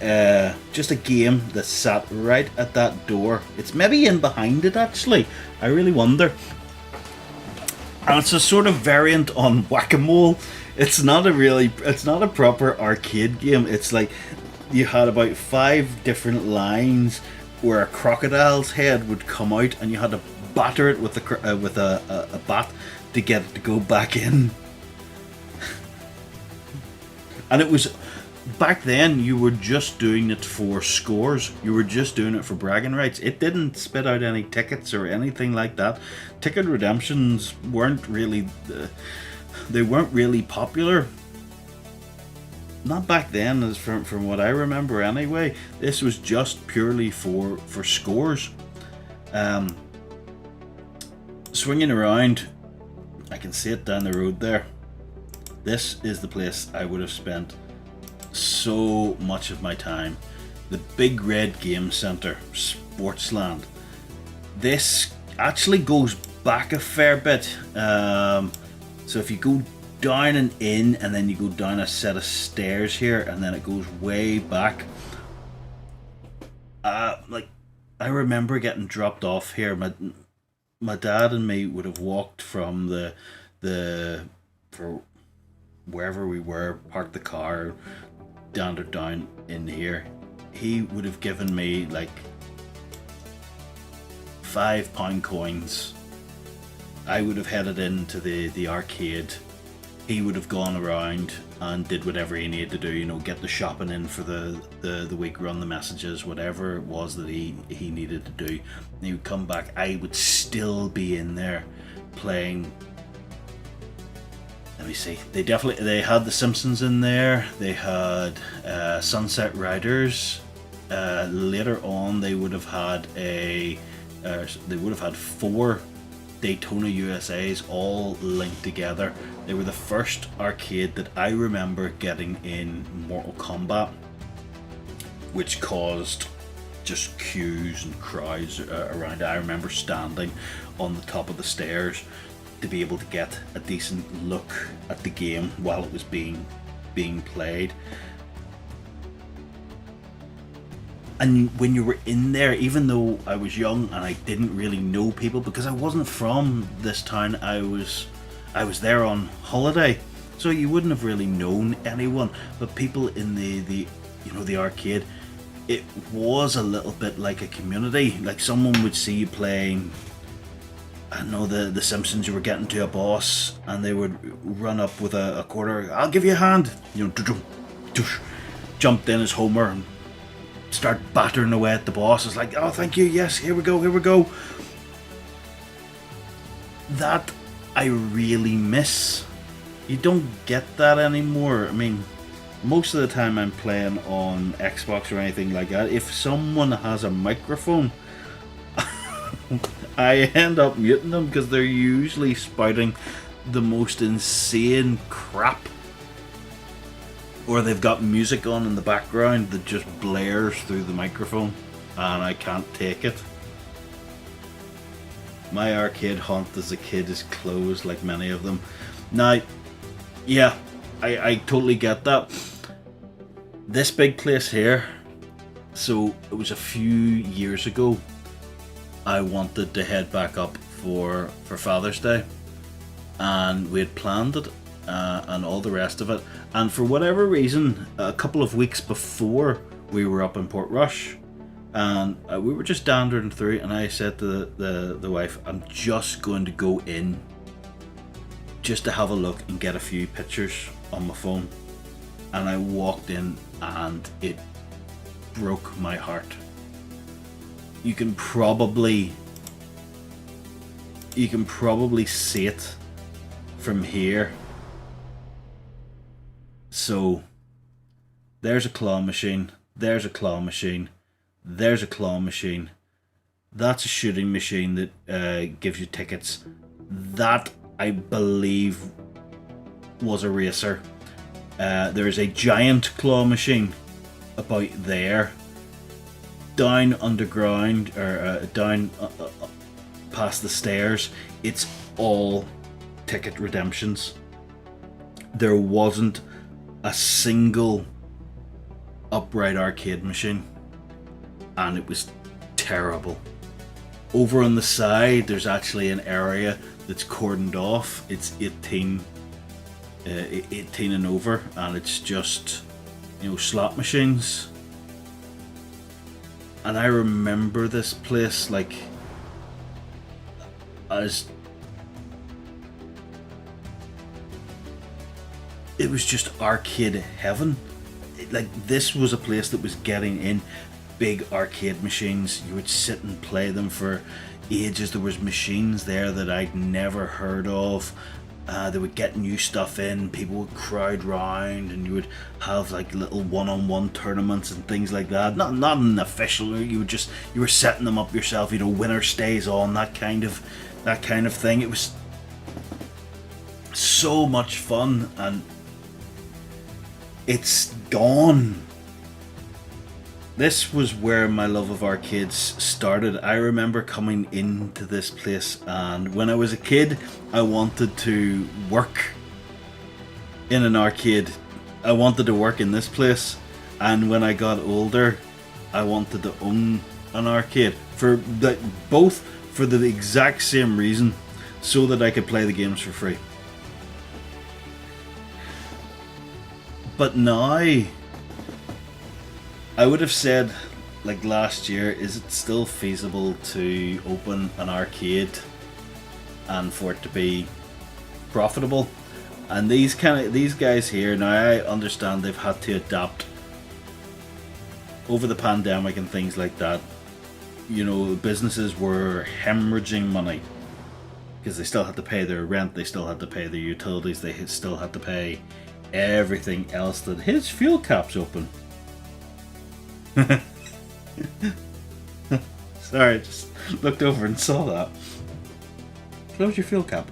A: just a game that sat right at that door. It's maybe in behind it, actually. I really wonder. And it's a sort of variant on Whack-A-Mole. It's not a proper arcade game. It's like you had about 5 different lines where a crocodile's head would come out, and you had to batter it with a bat to get it to go back in. And it was, back then, you were just doing it for scores. You were just doing it for bragging rights. It didn't spit out any tickets or anything like that. Ticket redemptions weren't really, they weren't really popular. Not back then, as from what I remember anyway. This was just purely for scores. Swinging around, I can see it down the road there. This is the place I would have spent so much of my time. The Big Red Game Centre, Sportsland. This actually goes back a fair bit. So if you go down and in, and then you go down a set of stairs here, and then it goes way back. Like, I remember getting dropped off here. My dad and me would have walked from for wherever we were, parked the car, down in here. He would have given me like £5 coins. I would have headed into the arcade. He would have gone around and did whatever he needed to do, get the shopping in for the week, run the messages, whatever it was that he needed to do. And he would come back. I would still be in there playing. Let me see. They had The Simpsons in there. They had Sunset Riders. Later on, they would have had 4 Daytona USA's all linked together. They were the first arcade that I remember getting in Mortal Kombat, which caused just queues and crowds around. I remember standing on the top of the stairs to be able to get a decent look at the game while it was being played. And when you were in there, even though I was young and I didn't really know people, because I wasn't from this town, I was there on holiday, so you wouldn't have really known anyone. But people in the arcade, it was a little bit like a community. Like, someone would see you playing, I don't know, the Simpsons, you were getting to a boss, and they would run up with a quarter. I'll give you a hand. Jumped in as Homer and start battering away at the boss. It's like, oh, thank you, yes, here we go. That I really miss. You don't get that anymore. I mean, most of the time I'm playing on Xbox or anything like that, if someone has a microphone, I end up muting them, because they're usually spouting the most insane crap. Or they've got music on in the background that just blares through the microphone, and I can't take it. My arcade haunt as a kid is closed, like many of them. Now, yeah, I totally get that. This big place here, so it was a few years ago, I wanted to head back up for Father's Day, and we had planned it and all the rest of it. And for whatever reason, a couple of weeks before, we were up in Portrush, and we were just dandering through, and I said to the wife, I'm just going to go in just to have a look and get a few pictures on my phone. And I walked in and it broke my heart. You can probably see it from here. So there's a claw machine, there's a claw machine, there's a claw machine. That's a shooting machine that gives you tickets. That, I believe, was a racer. There is a giant claw machine about there. Down underground, or down past the stairs, it's all ticket redemptions. There wasn't a single upright arcade machine, and it was terrible. Over on the side, there's actually an area that's cordoned off. It's 18 and over, and it's just, slot machines. And I remember this place like as it was just arcade heaven. Like, this was a place that was getting in big arcade machines. You would sit and play them for ages. There was machines there that I'd never heard of. They would get new stuff in, people would crowd round, and you would have like little one-on-one tournaments and things like that. Not an official. You were setting them up yourself. Winner stays on, that kind of thing. It was so much fun, and it's gone. This was where my love of arcades started. I remember coming into this place, and when I was a kid, I wanted to work in an arcade. I wanted to work in this place, and when I got older, I wanted to own an arcade. Both for the exact same reason, so that I could play the games for free. But now, I would have said, like last year, is it still feasible to open an arcade and for it to be profitable? And these guys here, now I understand they've had to adapt over the pandemic and things like that. Businesses were hemorrhaging money because they still had to pay their rent, they still had to pay their utilities, they still had to pay everything else. That his fuel cap's open. Sorry, I just looked over and saw that. Close your fuel cap.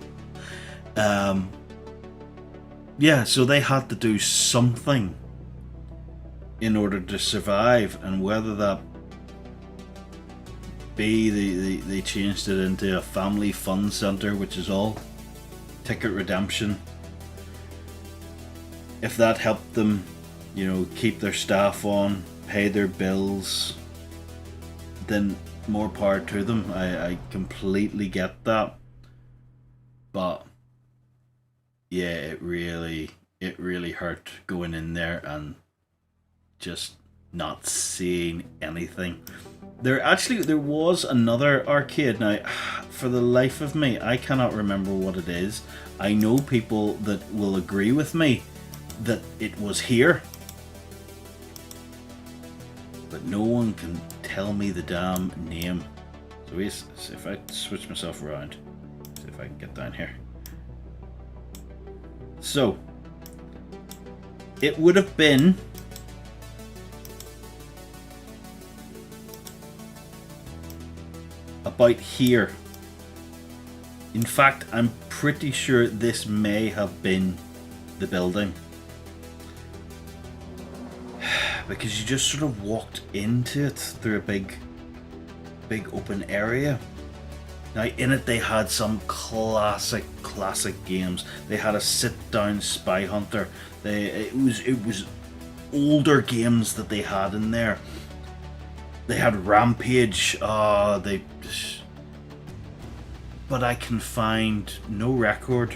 A: Yeah, so they had to do something in order to survive, and whether that be they changed it into a family fun center, which is all ticket redemption. If that helped them, keep their staff on, pay their bills, then more power to them. I completely get that. But yeah, it really hurt going in there and just not seeing anything. There was another arcade. Now, for the life of me, I cannot remember what it is. I know people that will agree with me that it was here, but no one can tell me the damn name. So if I switch myself around, see if I can get down here. So it would have been about here. In fact, I'm pretty sure this may have been the building, because you just sort of walked into it through a big open area. Now in it they had some classic games. They had a sit-down Spy Hunter. It was older games that they had in there. They had Rampage. but I can find no record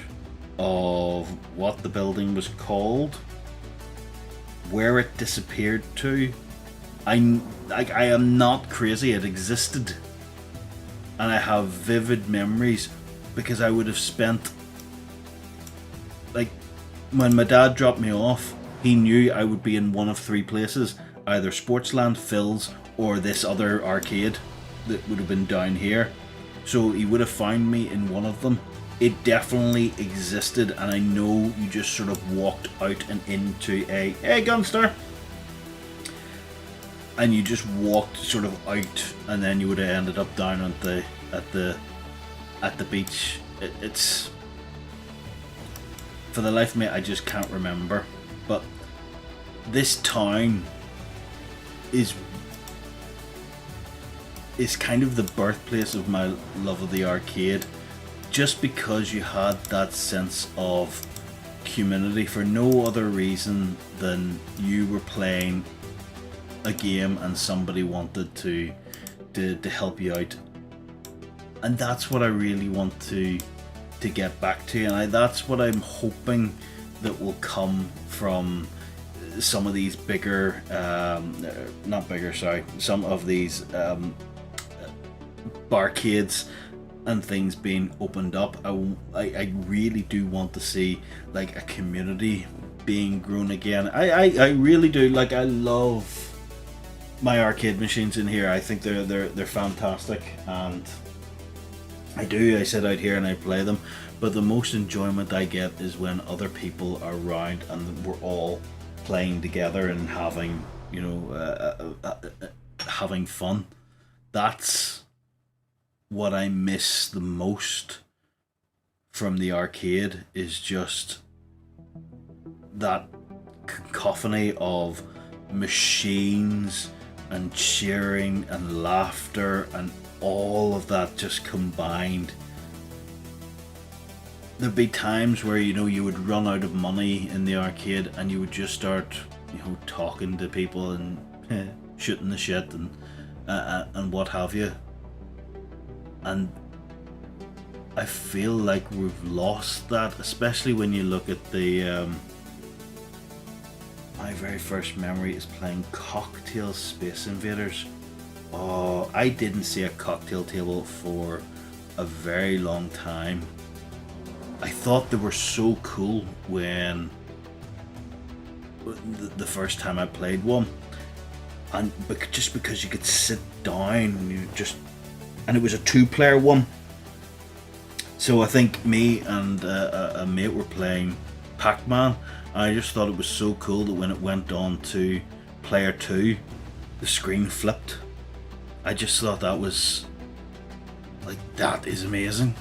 A: of what the building was called, where it disappeared to. I am not crazy, it existed. And I have vivid memories because I would have spent, like, when my dad dropped me off, he knew I would be in one of three places, either Sportsland, Phil's, or this other arcade that would have been down here. So he would have found me in one of them. It definitely existed, and I know you just sort of walked out and into a, hey Gunstar, and you just walked sort of out, and then you would have ended up down at the beach. It's, for the life of me, I just can't remember. But this town is kind of the birthplace of my love of the arcade, just because you had that sense of community for no other reason than you were playing a game and somebody wanted to help you out. And that's what I really want to get back to, and that's what I'm hoping that will come from some of these bigger, some of these barcades and things being opened up. I really do want to see like a community being grown again. I really do. Like, I love my arcade machines in here. I think they're fantastic, and I sit out here and I play them, but the most enjoyment I get is when other people are around and we're all playing together and having, having fun. That's what I miss the most from the arcade, is just that cacophony of machines and cheering and laughter and all of that just combined. There'd be times where you would run out of money in the arcade and you would just start talking to people and shooting the shit and what have you. And I feel like we've lost that, especially when you look at the my very first memory is playing Cocktail Space Invaders. Oh, I didn't see a cocktail table for a very long time. I thought they were so cool when the first time I played one, and just because you could sit down and it was a 2-player one. So I think me and a mate were playing Pac-Man. I just thought it was so cool that when it went on to player 2, the screen flipped. I just thought that was like, that is amazing.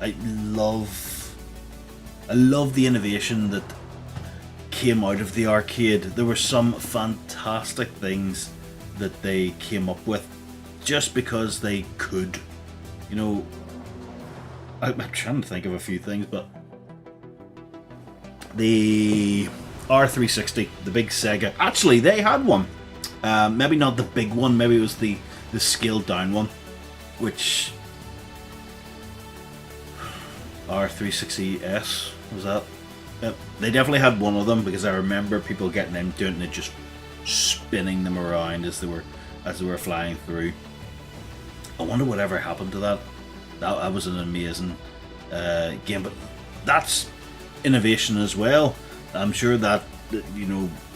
A: I love the innovation that came out of the arcade. There were some fantastic things that they came up with just because they could. I'm trying to think of a few things, but the R360, the big Sega, actually they had one. Maybe not the big one, maybe it was the scaled down one, which R360S was that? Yep. They definitely had one of them, because I remember people getting into it and it just spinning them around as they were flying through. I wonder whatever happened to that. That was an amazing game, but that's innovation as well. I'm sure that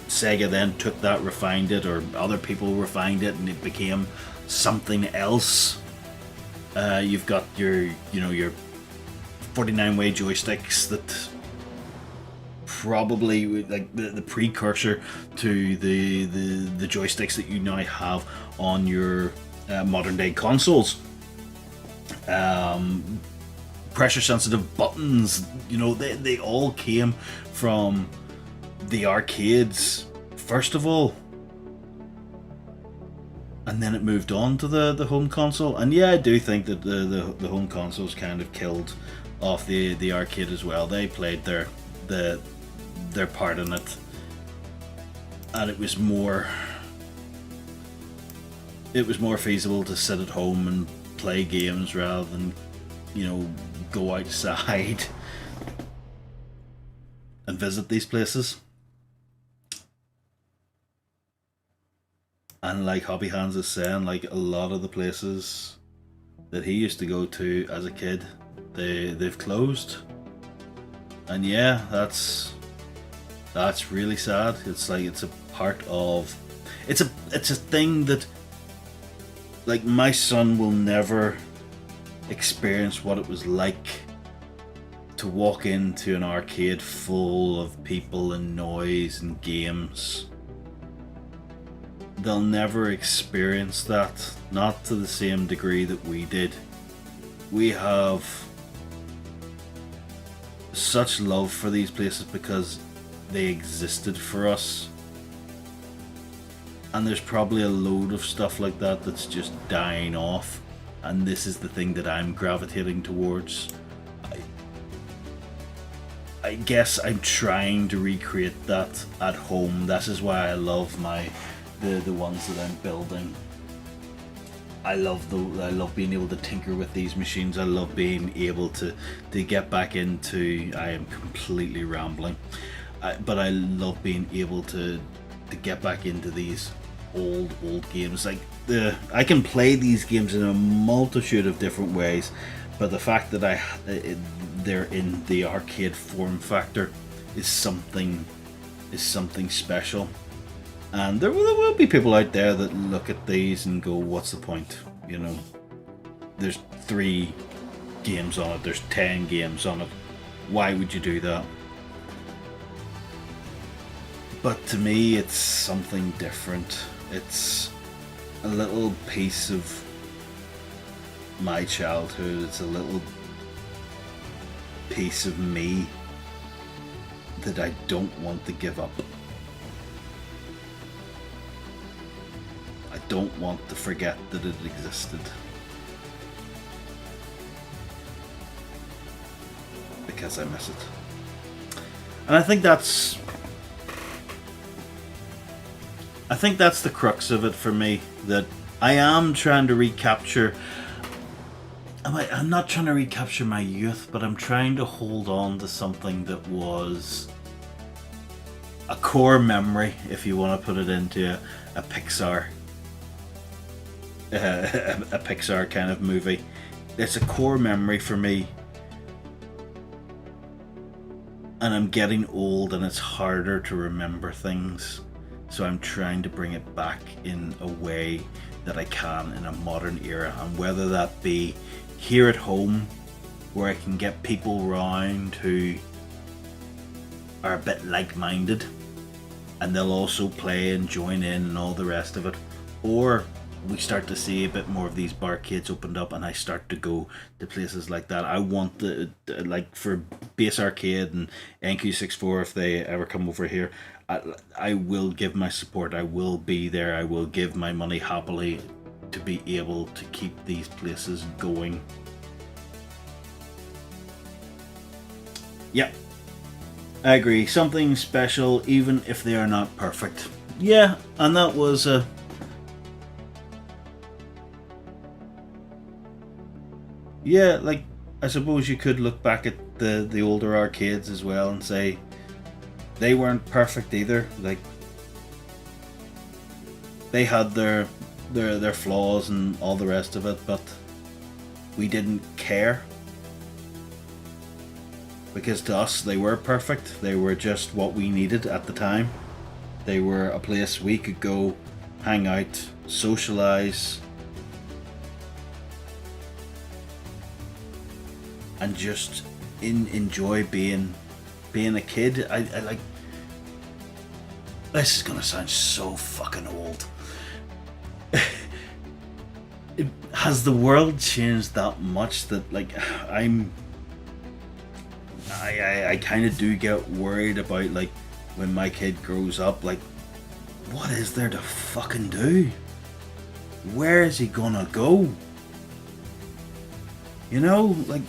A: Sega then took that, refined it, or other people refined it, and it became something else. You've got your 49-way joysticks that probably like the precursor to the joysticks that you now have on your modern day consoles. Pressure sensitive buttons, they all came from the arcades first of all, and then it moved on to the home console. And yeah, I do think that the home consoles kind of killed off the arcade as well. They played their part in it, and it was more feasible to sit at home and play games rather than go outside and visit these places. And like Hobby Hands is saying, like a lot of the places that he used to go to as a kid, they've closed. And yeah, that's really sad. It's like it's a part of it's a thing that like my son will never experience what it was like to walk into an arcade full of people and noise and games. They'll never experience that, not to the same degree that we did. We have such love for these places because they existed for us. And there's probably a load of stuff like that that's just dying off. And this is the thing that I'm gravitating towards. I guess I'm trying to recreate that at home. This is why I love the ones that I'm building. I love being able to tinker with these machines. I love being able to get back into. I am completely rambling, but I love being able to get back into these old games. Like I can play these games in a multitude of different ways, but the fact that they're in the arcade form factor is something special. And there will be people out there that look at these and go, what's the point? There's 3 games on it, there's 10 games on it. Why would you do that? But to me, it's something different. It's a little piece of my childhood. It's a little piece of me that I don't want to give up. I don't want to forget that it existed. Because I miss it. And I think that's the crux of it for me, that I am trying to recapture. I'm not trying to recapture my youth, but I'm trying to hold on to something that was a core memory, if you want to put it into a Pixar a Pixar kind of movie. It's a core memory for me, and I'm getting old and it's harder to remember things, so I'm trying to bring it back in a way that I can in a modern era. And whether that be here at home, where I can get people round who are a bit like-minded and they'll also play and join in and all the rest of it, or we start to see a bit more of these barcades opened up and I start to go to places like that. I want like for Base Arcade and NQ64, if they ever come over here, I will give my support. I will be there. I will give my money happily to be able to keep these places going. Yep, I agree. Something special, even if they are not perfect. Yeah, and that was a... yeah, like, I suppose you could look back at the older arcades as well and say they weren't perfect either. Like, they had their flaws and all the rest of it, but we didn't care, because to us they were perfect. They were just what we needed at the time. They were a place we could go, hang out, socialize, and just enjoy being a kid. I like... this is gonna sound so fucking old. Has the world changed that much that, like, I kind of do get worried about, like, when my kid grows up, like, what is there to fucking do? Where is he gonna go? You know, like,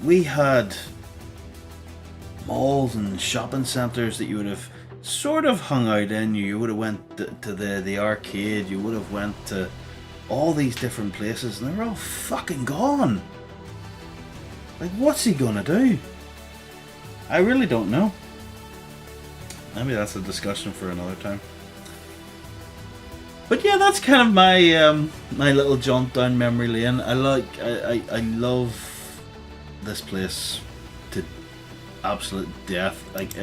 A: we had malls and shopping centres that you would have sort of hung out in. You would have went to the arcade, you would have went to all these different places, and they're all fucking gone. Like, what's he gonna do? I really don't know. Maybe that's a discussion for another time. But yeah, that's kind of my my little jaunt down memory lane. I love this place to absolute death. Like,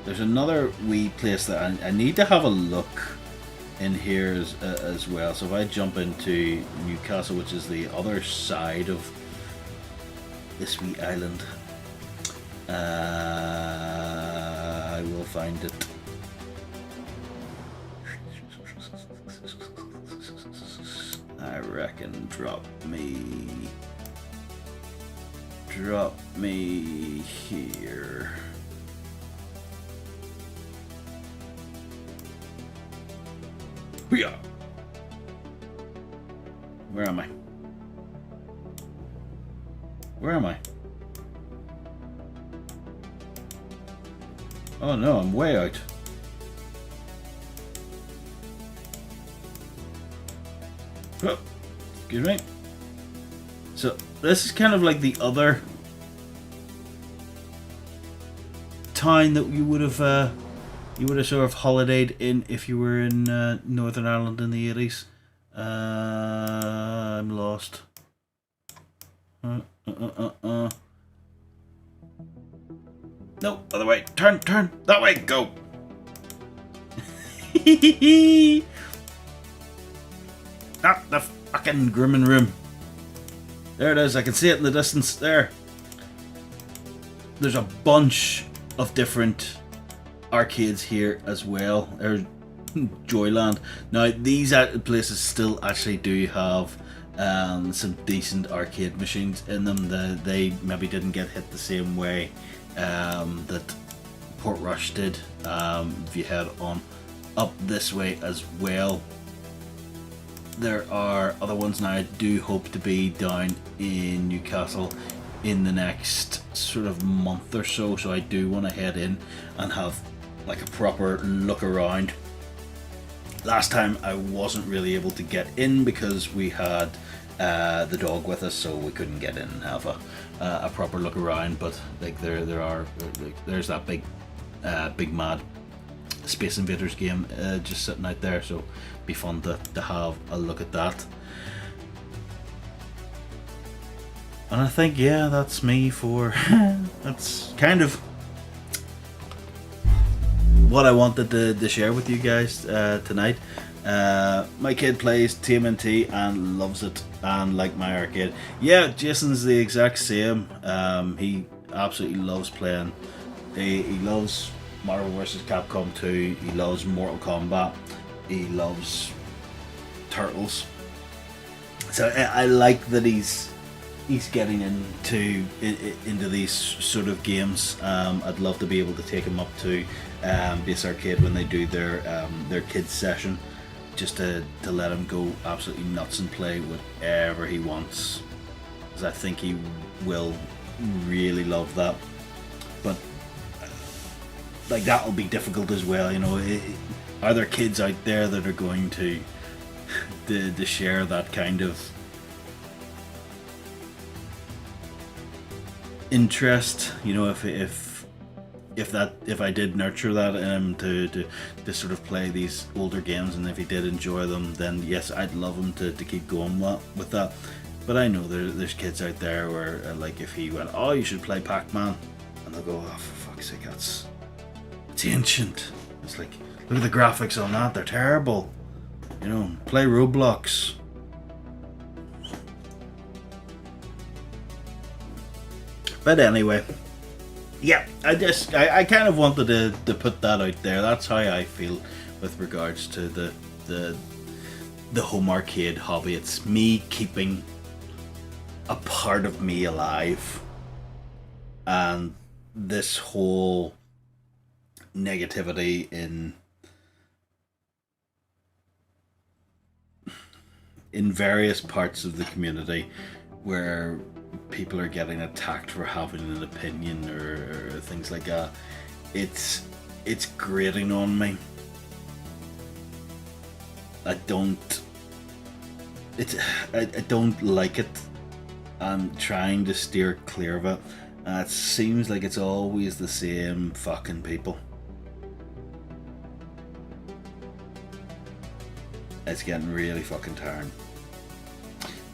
A: there's another wee place that I need to have a look in here as well. So if I jump into Newcastle, which is the other side of this wee island, I will find it. I reckon drop me here. Where am I? Where am I? Oh no, I'm way out. Oh, excuse me. So this is kind of like the other town that you would have sort of holidayed in if you were in Northern Ireland in the 80s. I'm lost. No, other way. Turn, that way, go. Not the fucking grooming room. There it is, I can see it in the distance there. There's a bunch of different arcades here as well. There's Joyland. Now these places still actually do have some decent arcade machines in them. They maybe didn't get hit the same way that Portrush did. If you head on up this way as well, there are other ones now. I do hope to be down in Newcastle in the next sort of month or so, so I do want to head in and have like a proper look around. Last time I wasn't really able to get in because we had the dog with us, so we couldn't get in and have a proper look around. But like there's that big mad Space Invaders game just sitting out there, so it'd be fun to have a look at that. And I think, yeah, that's me for that's kind of what I wanted to share with you guys tonight. My kid plays TMNT and loves it, and like my arcade. Yeah, Jason's the exact same. He absolutely loves playing. He loves Marvel vs. Capcom 2, he loves Mortal Kombat, he loves Turtles. So I like that he's getting into these sort of games. I'd love to be able to take him up to Base Arcade when they do their kids session, just to let him go absolutely nuts and play whatever he wants, because I think he will really love that. But like, that'll be difficult as well, you know. Are there kids out there that are going to share that kind of interest? You know, if I did nurture that in him to sort of play these older games, and if he did enjoy them, then yes, I'd love him to keep going with that. But I know there's kids out there where like, if he went, oh, you should play Pac-Man, and they'll go, oh, for fuck's sake, it's ancient. It's like, look at the graphics on that, they're terrible. You know, play Roblox. But anyway, yeah, I kind of wanted to put that out there. That's how I feel with regards to the home arcade hobby. It's me keeping a part of me alive, and this whole negativity in various parts of the community where people are getting attacked for having an opinion or things like that, it's grating on me. I don't like it. I'm trying to steer clear of it. It seems like it's always the same fucking people. It's getting really fucking tiring.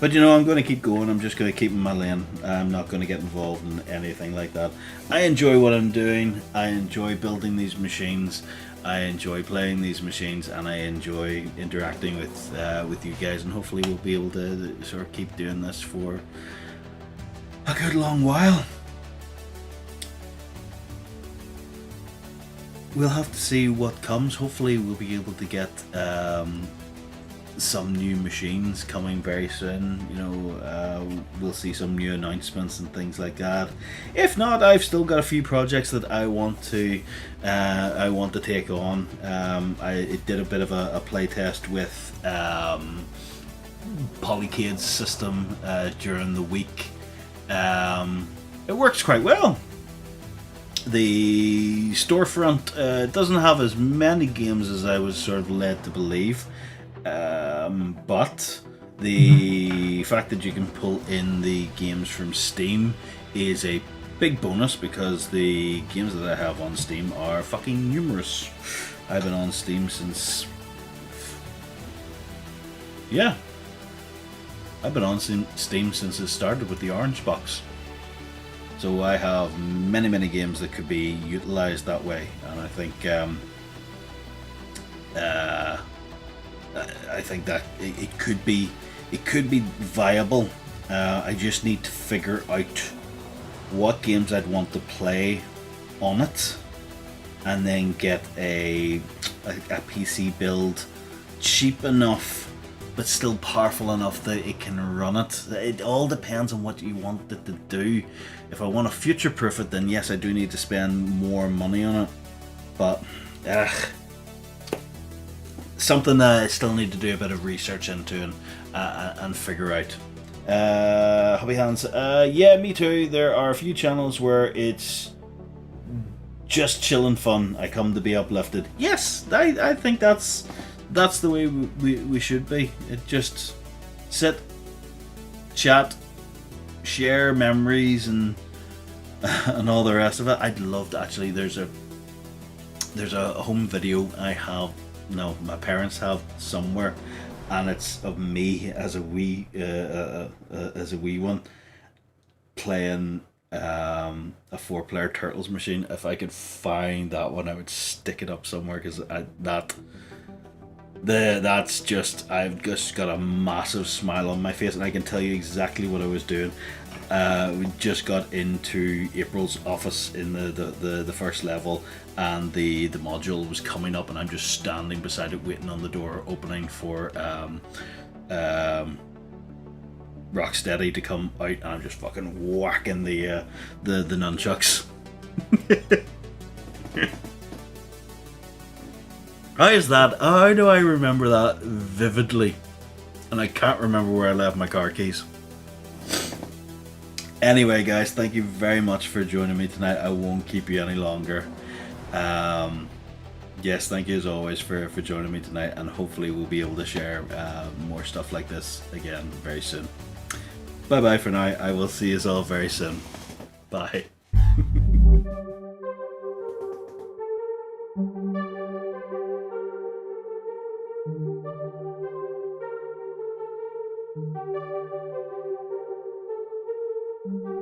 A: But you know, I'm going to keep going. I'm just going to keep in my lane. I'm not going to get involved in anything like that. I enjoy what I'm doing. I enjoy building these machines. I enjoy playing these machines, and I enjoy interacting with you guys. And hopefully, we'll be able to sort of keep doing this for a good long while. We'll have to see what comes. Hopefully, we'll be able to get some new machines coming very soon. You know, we'll see some new announcements and things like that. If not, I've still got a few projects that I want to take on. I did a bit of a play test with Polycade's system during the week. It works quite well. The storefront doesn't have as many games as I was sort of led to believe, but the fact that you can pull in the games from Steam is a big bonus, because the games that I have on Steam are fucking numerous. I've been on Steam since... yeah. I've been on Steam since it started with the Orange Box. So I have many games that could be utilised that way, and I think that it could be viable. I just need to figure out what games I'd want to play on it, and then get a PC build cheap enough but still powerful enough that it can run it. It all depends on what you want it to do. If I want to future-proof it, then yes, I do need to spend more money on it. But, something that I still need to do a bit of research into and figure out. Hobby Hands, yeah, me too. There are a few channels where it's just chill and fun. I come to be uplifted. Yes, I think that's the way we should be. It just sit, chat, share memories and all the rest of it. I'd love to actually. There's a home video my parents have somewhere, and it's of me as a wee one playing a 4-player Turtles machine. If I could find that one, I would stick it up somewhere, because that's just, I've just got a massive smile on my face, and I can tell you exactly what I was doing. We just got into April's office in the first level, and the module was coming up, and I'm just standing beside it waiting on the door opening for Rocksteady to come out, and I'm just fucking whacking the nunchucks. How is that? How do I remember that vividly? And I can't remember where I left my car keys. Anyway, guys, thank you very much for joining me tonight. I won't keep you any longer. Yes, thank you as always for joining me tonight, and hopefully we'll be able to share more stuff like this again very soon. Bye bye for now. I will see you all very soon. Bye. Thank you.